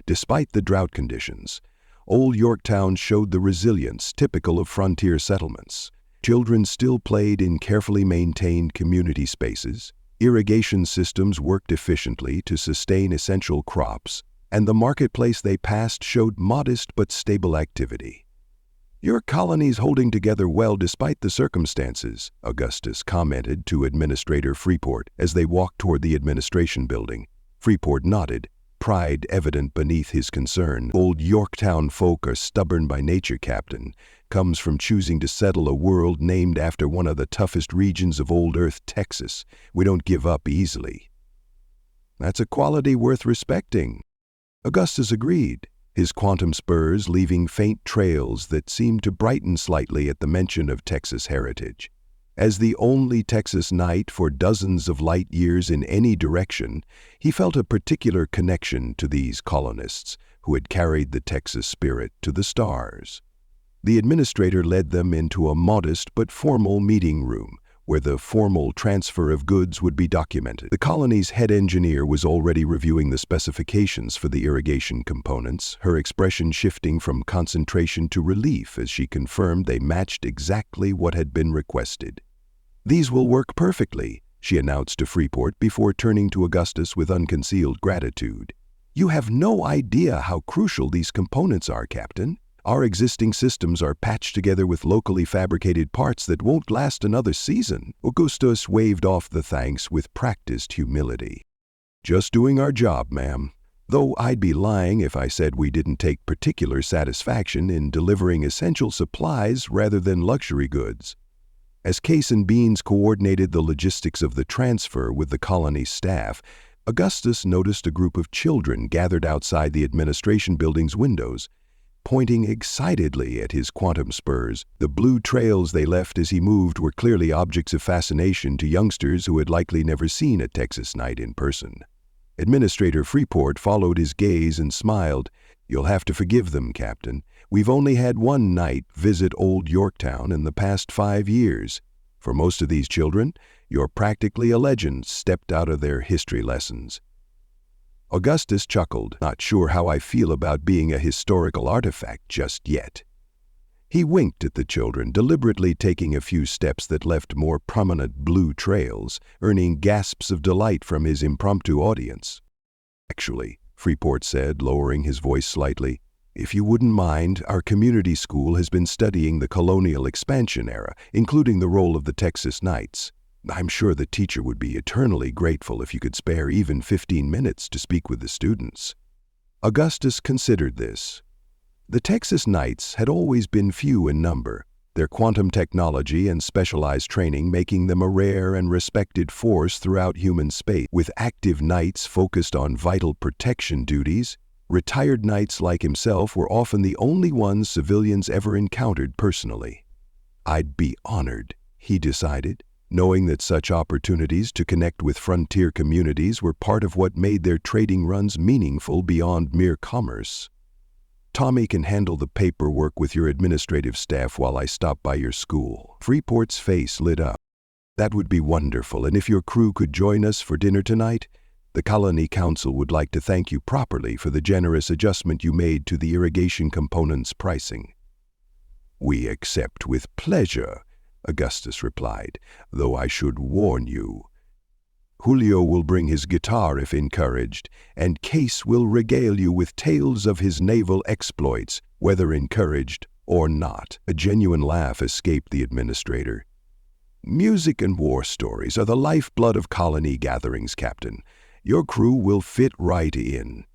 Despite the drought conditions, Old Yorktown showed the resilience typical of frontier settlements. Children still played in carefully maintained community spaces, irrigation systems worked efficiently to sustain essential crops, and the marketplace they passed showed modest but stable activity. Your colony's holding together well despite the circumstances, Augustus commented to Administrator Freeport as they walked toward the administration building. Freeport nodded, pride evident beneath his concern. Old Yorktown folk are stubborn by nature, Captain. Comes from choosing to settle a world named after one of the toughest regions of old Earth, Texas. We don't give up easily. That's a quality worth respecting. Augustus agreed, his quantum spurs leaving faint trails that seemed to brighten slightly at the mention of Texas heritage. As the only Texas Knight for dozens of light years in any direction, he felt a particular connection to these colonists who had carried the Texas spirit to the stars. The administrator led them into a modest but formal meeting room, where the formal transfer of goods would be documented. The colony's head engineer was already reviewing the specifications for the irrigation components, her expression shifting from concentration to relief as she confirmed they matched exactly what had been requested. These will work perfectly, she announced to Freeport before turning to Augustus with unconcealed gratitude. You have no idea how crucial these components are, Captain. Our existing systems are patched together with locally fabricated parts that won't last another season. Augustus waved off the thanks with practiced humility. Just doing our job, ma'am. Though I'd be lying if I said we didn't take particular satisfaction in delivering essential supplies rather than luxury goods. As Case and Beans coordinated the logistics of the transfer with the colony's staff, Augustus noticed a group of children gathered outside the administration building's windows. Pointing excitedly at his quantum spurs, the blue trails they left as he moved were clearly objects of fascination to youngsters who had likely never seen a Texas Knight in person. Administrator Freeport followed his gaze and smiled. You'll have to forgive them, Captain. We've only had one Knight visit Old Yorktown in the past 5 years. For most of these children, you're practically a legend stepped out of their history lessons. Augustus chuckled, not sure how I feel about being a historical artifact just yet. He winked at the children, deliberately taking a few steps that left more prominent blue trails, earning gasps of delight from his impromptu audience. Actually, Freeport said, lowering his voice slightly, if you wouldn't mind, our community school has been studying the colonial expansion era, including the role of the Texas Knights. I'm sure the teacher would be eternally grateful if you could spare even 15 minutes to speak with the students. Augustus considered this. The Texas Knights had always been few in number, their quantum technology and specialized training making them a rare and respected force throughout human space. With active Knights focused on vital protection duties, retired Knights like himself were often the only ones civilians ever encountered personally. I'd be honored, he decided, knowing that such opportunities to connect with frontier communities were part of what made their trading runs meaningful beyond mere commerce. Tommy can handle the paperwork with your administrative staff while I stop by your school. Freeport's face lit up. That would be wonderful, and if your crew could join us for dinner tonight, the Colony Council would like to thank you properly for the generous adjustment you made to the irrigation components' pricing. "We accept with pleasure," Augustus replied, "though I should warn you. Julio will bring his guitar if encouraged, and Case will regale you with tales of his naval exploits, whether encouraged or not." A genuine laugh escaped the administrator. "Music and war stories are the lifeblood of colony gatherings, Captain. Your crew will fit right in."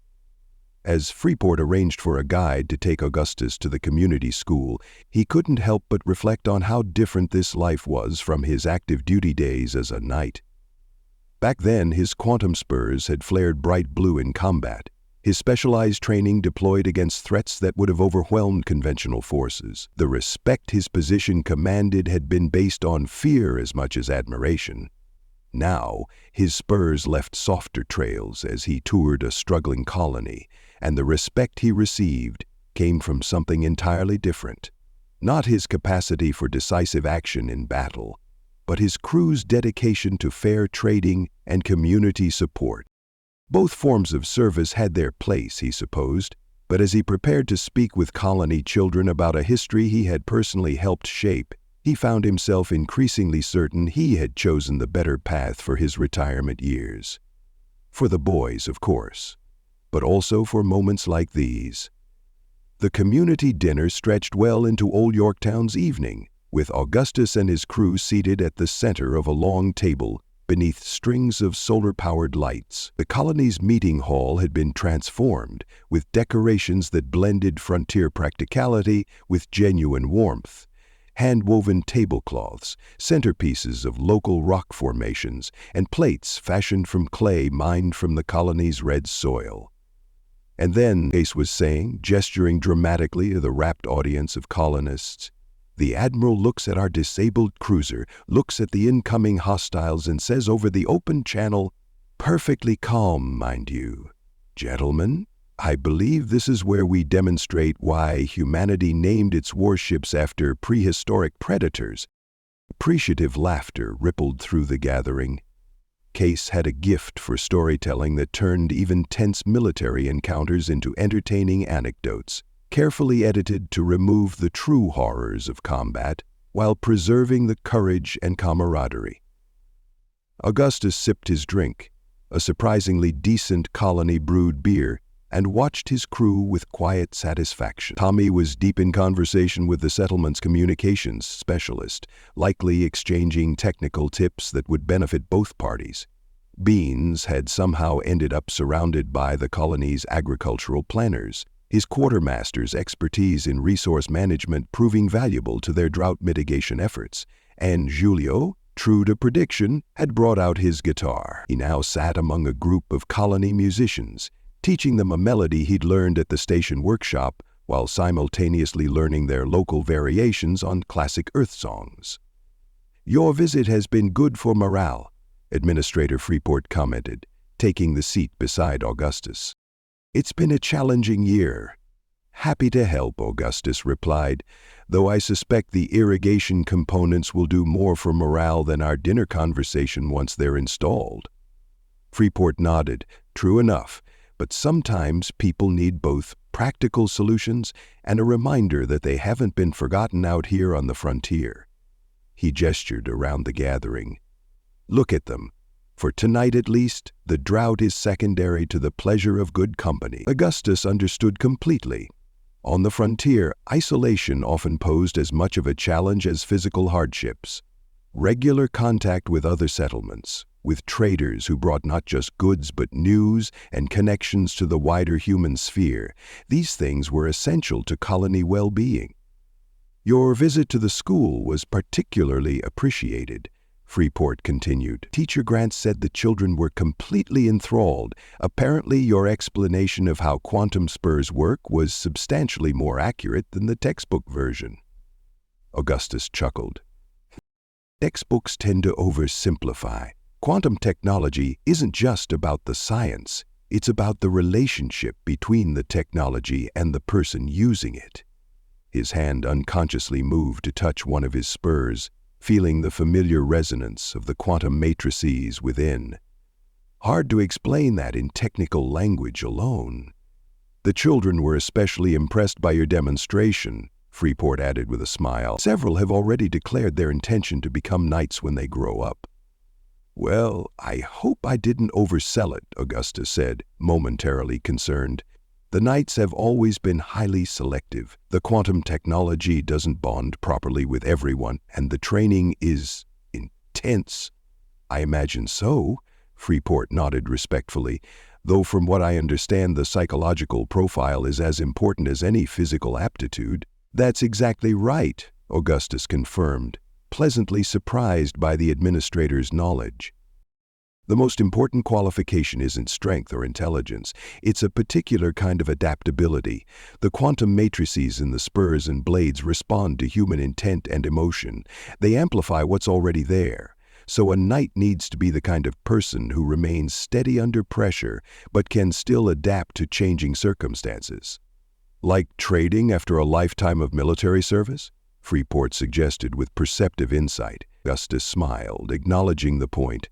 As Freeport arranged for a guide to take Augustus to the community school, he couldn't help but reflect on how different this life was from his active duty days as a knight. Back then, his quantum spurs had flared bright blue in combat, his specialized training deployed against threats that would have overwhelmed conventional forces. The respect his position commanded had been based on fear as much as admiration. Now, his spurs left softer trails as he toured a struggling colony, and the respect he received came from something entirely different. Not his capacity for decisive action in battle, but his crew's dedication to fair trading and community support. Both forms of service had their place, he supposed, but as he prepared to speak with colony children about a history he had personally helped shape, he found himself increasingly certain he had chosen the better path for his retirement years. For the boys, of course, but also for moments like these. The community dinner stretched well into Old Yorktown's evening, with Augustus and his crew seated at the center of a long table beneath strings of solar-powered lights. The colony's meeting hall had been transformed, with decorations that blended frontier practicality with genuine warmth. Hand-woven tablecloths, centerpieces of local rock formations, and plates fashioned from clay mined from the colony's red soil. And then, Case was saying, gesturing dramatically to the rapt audience of colonists, "The Admiral looks at our disabled cruiser, looks at the incoming hostiles, and says over the open channel, perfectly calm, mind you, 'Gentlemen, I believe this is where we demonstrate why humanity named its warships after prehistoric predators.'" Appreciative laughter rippled through the gathering. Case had a gift for storytelling that turned even tense military encounters into entertaining anecdotes, carefully edited to remove the true horrors of combat while preserving the courage and camaraderie. Augustus sipped his drink, a surprisingly decent colony-brewed beer, and watched his crew with quiet satisfaction. Tommy was deep in conversation with the settlement's communications specialist, likely exchanging technical tips that would benefit both parties. Beans had somehow ended up surrounded by the colony's agricultural planners, his quartermaster's expertise in resource management proving valuable to their drought mitigation efforts, and Julio, true to prediction, had brought out his guitar. He now sat among a group of colony musicians, teaching them a melody he'd learned at the station workshop while simultaneously learning their local variations on classic Earth songs. "Your visit has been good for morale," Administrator Freeport commented, taking the seat beside Augustus. "It's been a challenging year." "Happy to help," Augustus replied, "though I suspect the irrigation components will do more for morale than our dinner conversation once they're installed." Freeport nodded. "True enough, but sometimes people need both practical solutions and a reminder that they haven't been forgotten out here on the frontier." He gestured around the gathering. "Look at them. For tonight at least, the drought is secondary to the pleasure of good company." Augustus understood completely. On the frontier, isolation often posed as much of a challenge as physical hardships. Regular contact with other settlements, with traders who brought not just goods but news and connections to the wider human sphere, these things were essential to colony well-being. "Your visit to the school was particularly appreciated," Freeport continued. "Teacher Grant said the children were completely enthralled. Apparently your explanation of how quantum spurs work was substantially more accurate than the textbook version." Augustus chuckled. "Textbooks tend to oversimplify. Quantum technology isn't just about the science. It's about the relationship between the technology and the person using it." His hand unconsciously moved to touch one of his spurs, feeling the familiar resonance of the quantum matrices within. "Hard to explain that in technical language alone." "The children were especially impressed by your demonstration," Freeport added with a smile. Several have already declared their intention to become knights when they grow up. Well, I hope I didn't oversell it, Augustus said, momentarily concerned. The knights have always been highly selective. The quantum technology doesn't bond properly with everyone, and the training is intense. I imagine so, Freeport nodded respectfully, though from what I understand the psychological profile is as important as any physical aptitude. That's exactly right, Augustus confirmed, pleasantly surprised by the administrator's knowledge. The most important qualification isn't strength or intelligence. It's a particular kind of adaptability. The quantum matrices in the spurs and blades respond to human intent and emotion. They amplify what's already there. So a knight needs to be the kind of person who remains steady under pressure but can still adapt to changing circumstances. Like trading after a lifetime of military service? Freeport suggested with perceptive insight. Augustus smiled, acknowledging the point.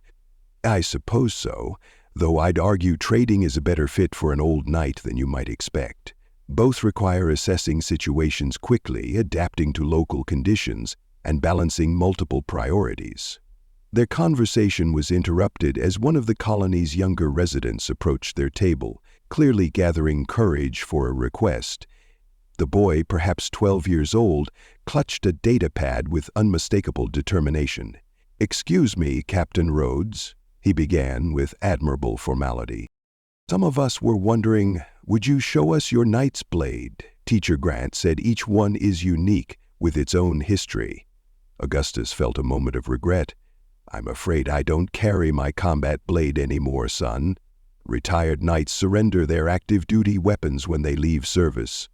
I suppose so, though I'd argue trading is a better fit for an old knight than you might expect. Both require assessing situations quickly, adapting to local conditions, and balancing multiple priorities. Their conversation was interrupted as one of the colony's younger residents approached their table, clearly gathering courage for a request. The boy, perhaps 12 years old, clutched a data pad with unmistakable determination. "Excuse me, Captain Rhodes," he began with admirable formality. "Some of us were wondering, would you show us your knight's blade?" Teacher Grant said each one is unique with its own history. Augustus felt a moment of regret. "I'm afraid I don't carry my combat blade anymore, son. Retired knights surrender their active duty weapons when they leave service."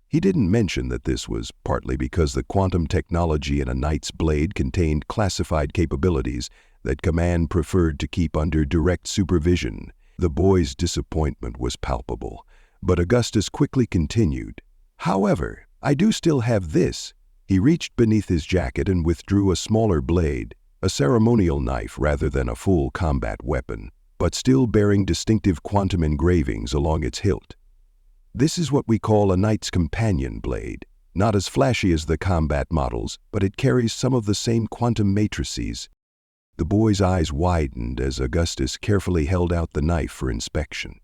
He didn't mention that this was partly because the quantum technology in a knight's blade contained classified capabilities that command preferred to keep under direct supervision. The boy's disappointment was palpable, but Augustus quickly continued. "However, I do still have this." He reached beneath his jacket and withdrew a smaller blade, a ceremonial knife rather than a full combat weapon, but still bearing distinctive quantum engravings along its hilt. "This is what we call a knight's companion blade. Not as flashy as the combat models, but it carries some of the same quantum matrices." The boy's eyes widened as Augustus carefully held out the knife for inspection.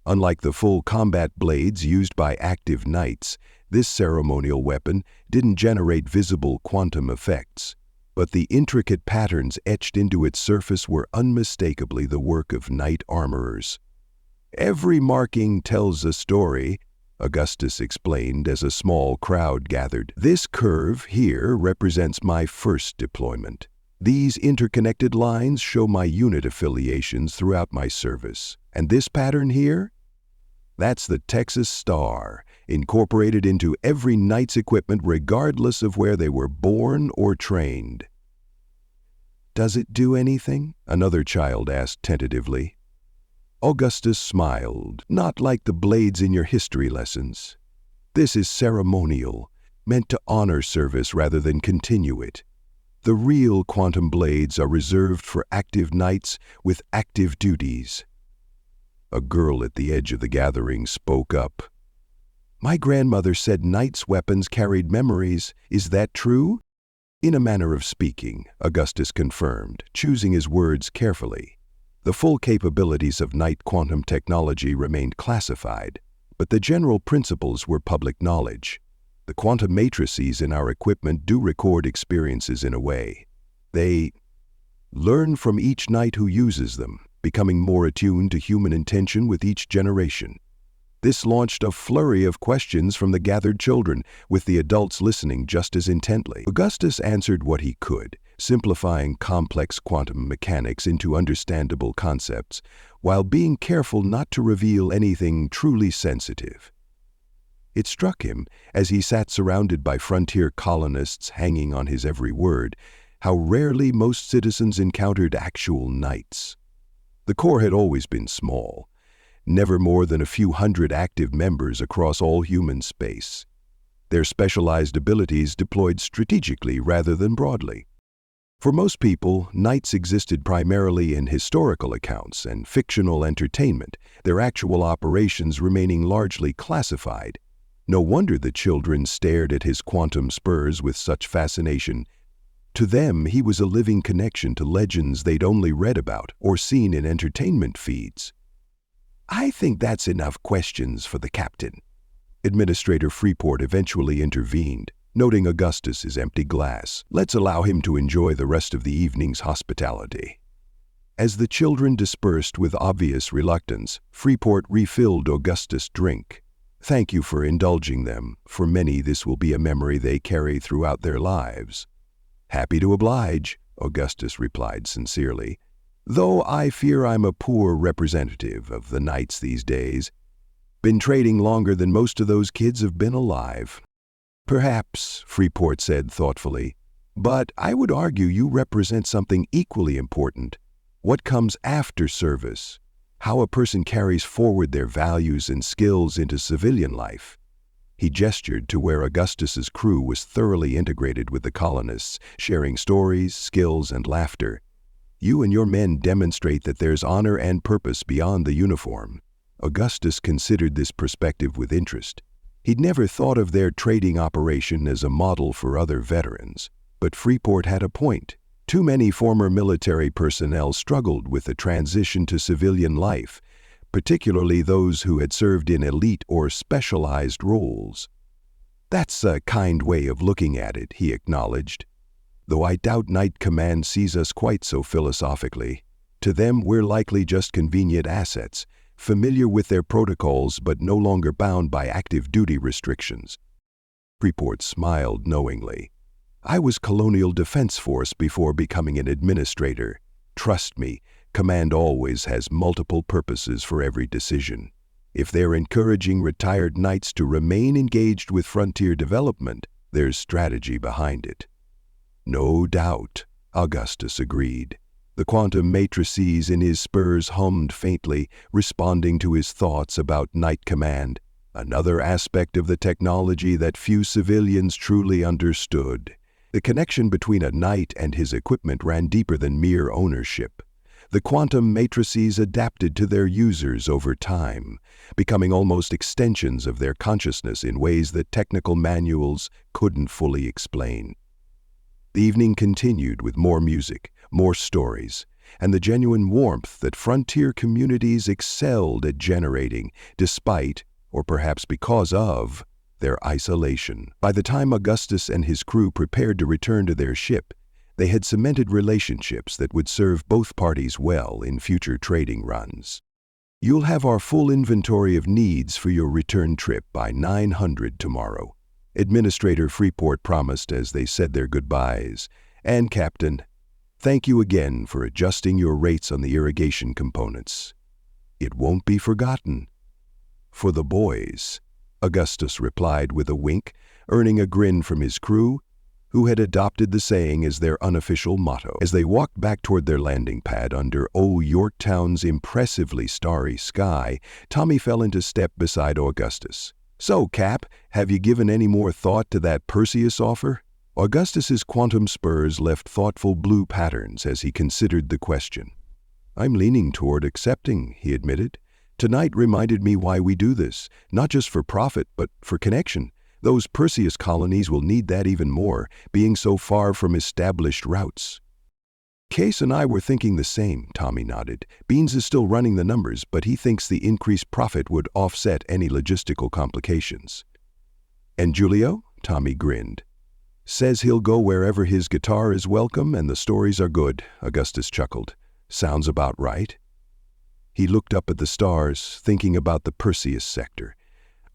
Unlike the full combat blades used by active knights, this ceremonial weapon didn't generate visible quantum effects, but the intricate patterns etched into its surface were unmistakably the work of knight armorers. "Every marking tells a story," Augustus explained as a small crowd gathered. "This curve here represents my first deployment. These interconnected lines show my unit affiliations throughout my service. And this pattern here? That's the Texas Star, incorporated into every knight's equipment regardless of where they were born or trained." "Does it do anything?" another child asked tentatively. Augustus smiled. "Not like the blades in your history lessons. This is ceremonial, meant to honor service rather than continue it. The real quantum blades are reserved for active knights with active duties." A girl at the edge of the gathering spoke up. "My grandmother said knights' weapons carried memories. Is that true?" "In a manner of speaking," Augustus confirmed, choosing his words carefully. The full capabilities of knight quantum technology remained classified, but the general principles were public knowledge. The quantum matrices in our equipment do record experiences in a way. They learn from each knight who uses them, becoming more attuned to human intention with each generation. This launched a flurry of questions from the gathered children, with the adults listening just as intently. Augustus answered what he could, simplifying complex quantum mechanics into understandable concepts, while being careful not to reveal anything truly sensitive. It struck him, as he sat surrounded by frontier colonists hanging on his every word, how rarely most citizens encountered actual knights. The Corps had always been small, never more than a few hundred active members across all human space. Their specialized abilities deployed strategically rather than broadly. For most people, knights existed primarily in historical accounts and fictional entertainment, their actual operations remaining largely classified. No wonder the children stared at his quantum spurs with such fascination. To them, he was a living connection to legends they'd only read about or seen in entertainment feeds. "I think that's enough questions for the captain." Administrator Freeport eventually intervened, noting Augustus's empty glass. "Let's allow him to enjoy the rest of the evening's hospitality." As the children dispersed with obvious reluctance, Freeport refilled Augustus' drink. "Thank you for indulging them. For many, this will be a memory they carry throughout their lives." "Happy to oblige," Augustus replied sincerely, "though I fear I'm a poor representative of the knights these days. Been trading longer than most of those kids have been alive." "Perhaps," Freeport said thoughtfully, "but I would argue you represent something equally important. What comes after service? How a person carries forward their values and skills into civilian life." He gestured to where Augustus's crew was thoroughly integrated with the colonists, sharing stories, skills, and laughter. "You and your men demonstrate that there's honor and purpose beyond the uniform." Augustus considered this perspective with interest. He'd never thought of their trading operation as a model for other veterans. But Freeport had a point. Too many former military personnel struggled with the transition to civilian life, particularly those who had served in elite or specialized roles. "That's a kind way of looking at it," he acknowledged, "though I doubt Knight Command sees us quite so philosophically. To them, we're likely just convenient assets, familiar with their protocols but no longer bound by active duty restrictions." Freeport smiled knowingly. "I was Colonial Defense Force before becoming an administrator. Trust me, Command always has multiple purposes for every decision. If they're encouraging retired knights to remain engaged with frontier development, there's strategy behind it." "No doubt," Augustus agreed. The quantum matrices in his spurs hummed faintly, responding to his thoughts about Knight Command, another aspect of the technology that few civilians truly understood. The connection between a knight and his equipment ran deeper than mere ownership. The quantum matrices adapted to their users over time, becoming almost extensions of their consciousness in ways that technical manuals couldn't fully explain. The evening continued with more music, more stories, and the genuine warmth that frontier communities excelled at generating, despite, or perhaps because of, their isolation. By the time Augustus and his crew prepared to return to their ship, they had cemented relationships that would serve both parties well in future trading runs. "You'll have our full inventory of needs for your return trip by 900 tomorrow," Administrator Freeport promised as they said their goodbyes. "And Captain, thank you again for adjusting your rates on the irrigation components. It won't be forgotten." "For the boys," Augustus replied with a wink, earning a grin from his crew, who had adopted the saying as their unofficial motto. As they walked back toward their landing pad under old Yorktown's impressively starry sky, Tommy fell into step beside Augustus. "So, Cap, have you given any more thought to that Perseus offer?" Augustus's quantum spurs left thoughtful blue patterns as he considered the question. "I'm leaning toward accepting," he admitted. "Tonight reminded me why we do this, not just for profit, but for connection. Those Perseus colonies will need that even more, being so far from established routes." "Case and I were thinking the same," Tommy nodded. "Beans is still running the numbers, but he thinks the increased profit would offset any logistical complications." "And Julio?" Tommy grinned. "Says he'll go wherever his guitar is welcome and the stories are good," Augustus chuckled. "Sounds about right." He looked up at the stars, thinking about the Perseus sector.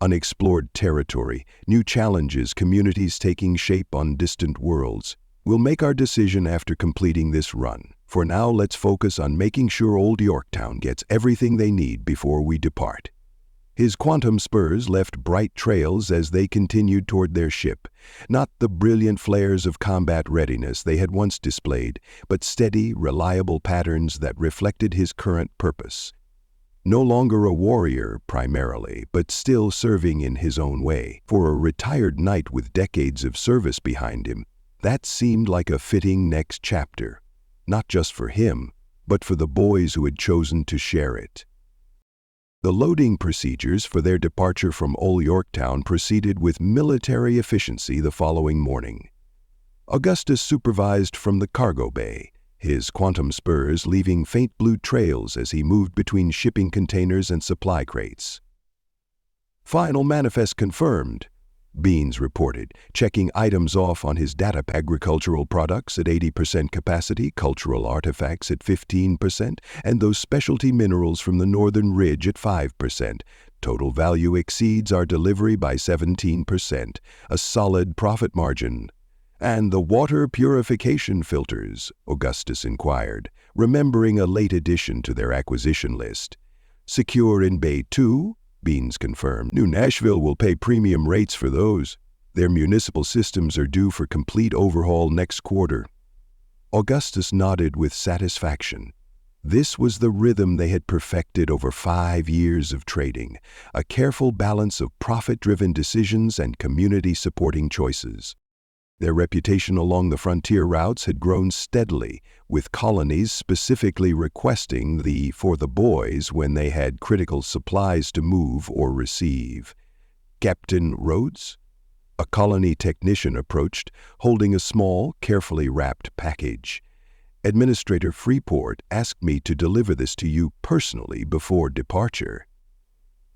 Unexplored territory, new challenges, communities taking shape on distant worlds. "We'll make our decision after completing this run. For now, let's focus on making sure old Yorktown gets everything they need before we depart." His quantum spurs left bright trails as they continued toward their ship, not the brilliant flares of combat readiness they had once displayed, but steady, reliable patterns that reflected his current purpose. No longer a warrior, primarily, but still serving in his own way. For a retired knight with decades of service behind him, that seemed like a fitting next chapter, not just for him, but for the boys who had chosen to share it. The loading procedures for their departure from Old Yorktown proceeded with military efficiency the following morning. Augustus supervised from the cargo bay, his quantum spurs leaving faint blue trails as he moved between shipping containers and supply crates. "Final manifest confirmed," Beans reported, checking items off on his data. Agricultural products at 80% capacity, cultural artifacts at 15%, and those specialty minerals from the Northern Ridge at 5%. Total value exceeds our delivery by 17%, a solid profit margin. "And the water purification filters?" Augustus inquired, remembering a late addition to their acquisition list. "Secure in Bay 2? Beans confirmed. "New Nashville will pay premium rates for those. Their municipal systems are due for complete overhaul next quarter." Augustus nodded with satisfaction. This was the rhythm they had perfected over 5 years of trading, a careful balance of profit-driven decisions and community-supporting choices. Their reputation along the frontier routes had grown steadily, with colonies specifically requesting the "for the boys" when they had critical supplies to move or receive. "Captain Rhodes?" A colony technician approached, holding a small, carefully wrapped package. "Administrator Freeport asked me to deliver this to you personally before departure."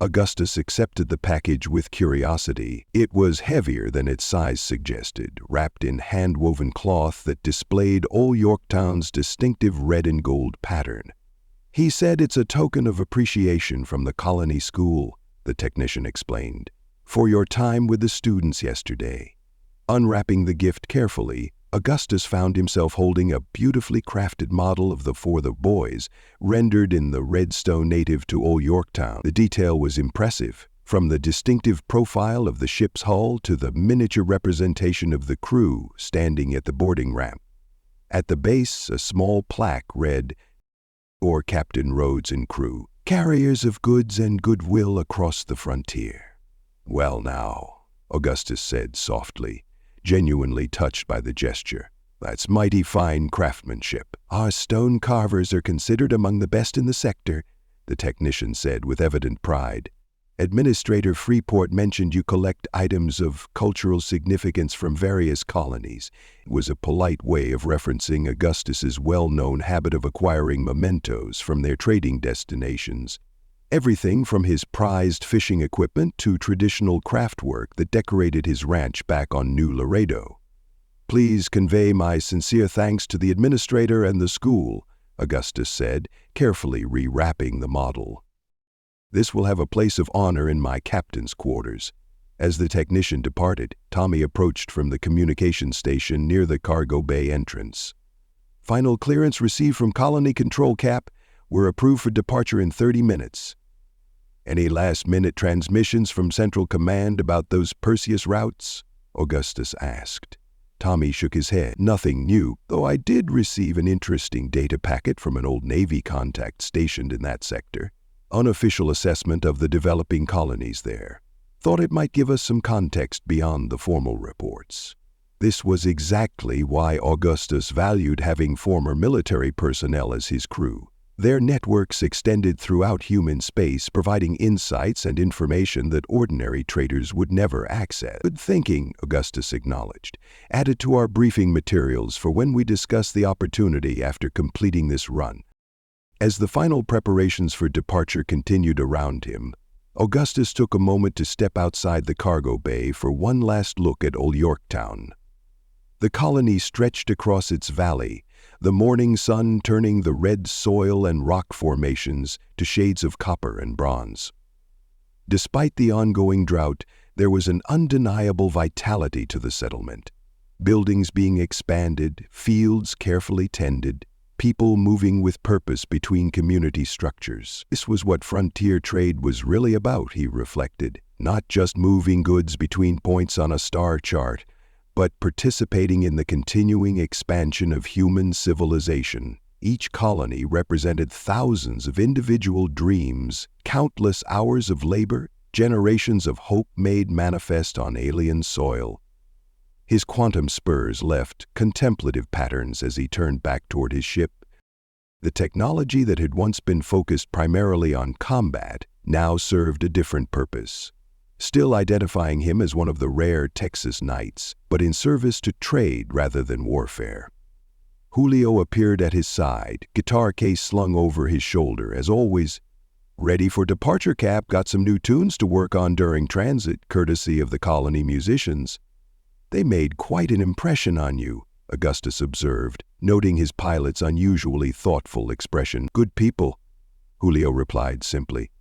Augustus accepted the package with curiosity. It was heavier than its size suggested, wrapped in hand-woven cloth that displayed Old Yorktown's distinctive red and gold pattern. "He said it's a token of appreciation from the colony school," the technician explained, "for your time with the students yesterday." Unwrapping the gift carefully, Augustus found himself holding a beautifully crafted model of the "For the Boys," rendered in the red stone native to Old Yorktown. The detail was impressive, from the distinctive profile of the ship's hull to the miniature representation of the crew standing at the boarding ramp. At the base, a small plaque read, "For Captain Rhodes and crew, carriers of goods and goodwill across the frontier." "Well now," Augustus said softly, genuinely touched by the gesture. "That's mighty fine craftsmanship." "Our stone carvers are considered among the best in the sector," the technician said with evident pride. "Administrator Freeport mentioned you collect items of cultural significance from various colonies." It was a polite way of referencing Augustus's well-known habit of acquiring mementos from their trading destinations. Everything from his prized fishing equipment to traditional craftwork that decorated his ranch back on New Laredo. "Please convey my sincere thanks to the administrator and the school," Augustus said, carefully rewrapping the model. "This will have a place of honor in my captain's quarters." As the technician departed, Tommy approached from the communication station near the cargo bay entrance. "Final clearance received from Colony Control, Cap. We're approved for departure in 30 minutes. "Any last-minute transmissions from Central Command about those Perseus routes?" Augustus asked. Tommy shook his head. "Nothing new, though I did receive an interesting data packet from an old Navy contact stationed in that sector. Unofficial assessment of the developing colonies there. Thought it might give us some context beyond the formal reports." This was exactly why Augustus valued having former military personnel as his crew. Their networks extended throughout human space, providing insights and information that ordinary traders would never access. "Good thinking," Augustus acknowledged. "Added to our briefing materials for when we discuss the opportunity after completing this run." As the final preparations for departure continued around him, Augustus took a moment to step outside the cargo bay for one last look at Old Yorktown. The colony stretched across its valley, the morning sun turning the red soil and rock formations to shades of copper and bronze. Despite the ongoing drought, there was an undeniable vitality to the settlement. Buildings being expanded, fields carefully tended, people moving with purpose between community structures. This was what frontier trade was really about, he reflected. Not just moving goods between points on a star chart, but participating in the continuing expansion of human civilization. Each colony represented thousands of individual dreams, countless hours of labor, generations of hope made manifest on alien soil. His quantum spurs left contemplative patterns as he turned back toward his ship. The technology that had once been focused primarily on combat now served a different purpose, still identifying him as one of the rare Texas knights, but in service to trade rather than warfare. Julio appeared at his side, guitar case slung over his shoulder, as always. "Ready for departure, Cap? Got some new tunes to work on during transit, courtesy of the colony musicians." "They made quite an impression on you," Augustus observed, noting his pilot's unusually thoughtful expression. "Good people," Julio replied simply.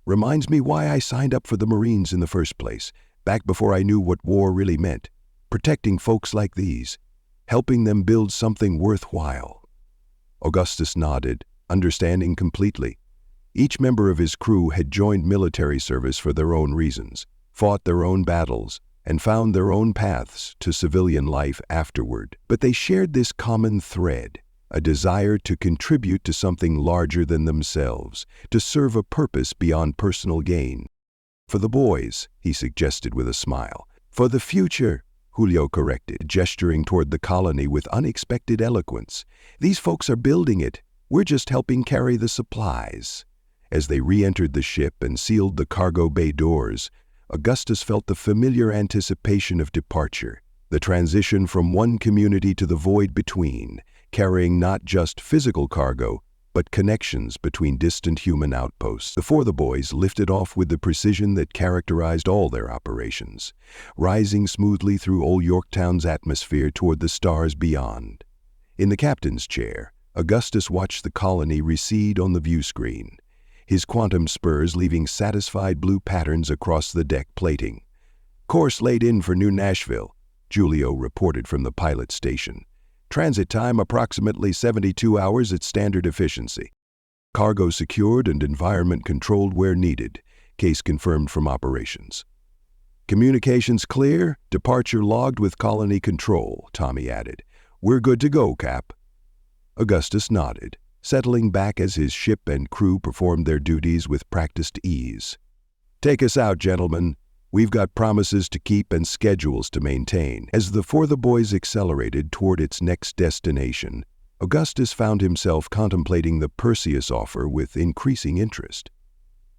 "Reminds me why I signed up for the Marines in the first place, back before I knew what war really meant. Protecting folks like these, helping them build something worthwhile." Augustus nodded, understanding completely. Each member of his crew had joined military service for their own reasons, fought their own battles, and found their own paths to civilian life afterward. But they shared this common thread, a desire to contribute to something larger than themselves, to serve a purpose beyond personal gain. "For the boys," he suggested with a smile. "For the future," Julio corrected, gesturing toward the colony with unexpected eloquence. "These folks are building it. We're just helping carry the supplies." As they re-entered the ship and sealed the cargo bay doors, Augustus felt the familiar anticipation of departure, the transition from one community to the void between, carrying not just physical cargo, but connections between distant human outposts. The the boys lifted off with the precision that characterized all their operations, rising smoothly through old Yorktown's atmosphere toward the stars beyond. In the captain's chair, Augustus watched the colony recede on the view screen, his quantum spurs leaving satisfied blue patterns across the deck plating. "Course laid in for New Nashville," Julio reported from the pilot station. "Transit time approximately 72 hours at standard efficiency. Cargo secured and environment controlled where needed," Case confirmed from operations. "Communications clear, departure logged with colony control," Tommy added. "We're good to go, Cap." Augustus nodded, settling back as his ship and crew performed their duties with practiced ease. "Take us out, gentlemen. We've got promises to keep and schedules to maintain." As the boys accelerated toward its next destination, Augustus found himself contemplating the Perseus offer with increasing interest.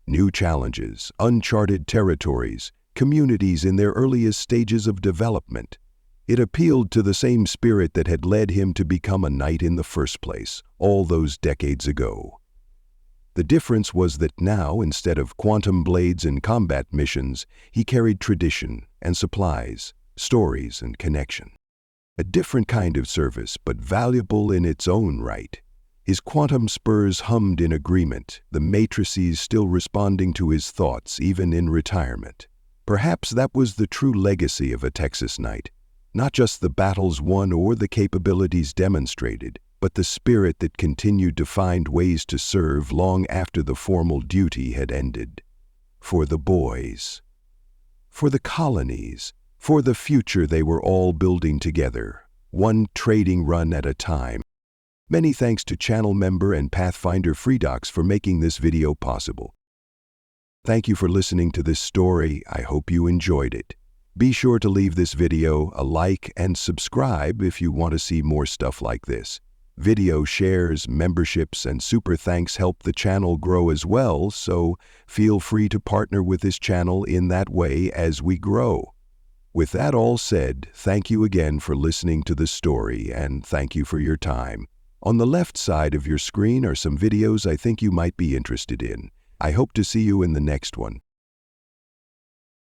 New challenges, uncharted territories, communities in their earliest stages of development. It appealed to the same spirit that had led him to become a knight in the first place, all those decades ago. The difference was that now, instead of quantum blades and combat missions, he carried tradition and supplies, stories and connection. A different kind of service, but valuable in its own right. His quantum spurs hummed in agreement, the matrices still responding to his thoughts even in retirement. Perhaps that was the true legacy of a Texas knight. Not just the battles won or the capabilities demonstrated, but the spirit that continued to find ways to serve long after the formal duty had ended. For the boys, for the colonies, for the future they were all building together, one trading run at a time. Many thanks to channel member and Pathfinder Freedocs for making this video possible. Thank you for listening to this story. I hope you enjoyed it. Be sure to leave this video a like and subscribe if you want to see more stuff like this. Video shares, memberships, and super thanks help the channel grow as well, so feel free to partner with this channel in that way as we grow. With that all said, thank you again for listening to the story, and thank you for your time. On the left side of your screen are some videos I think you might be interested in. I hope to see you in the next one.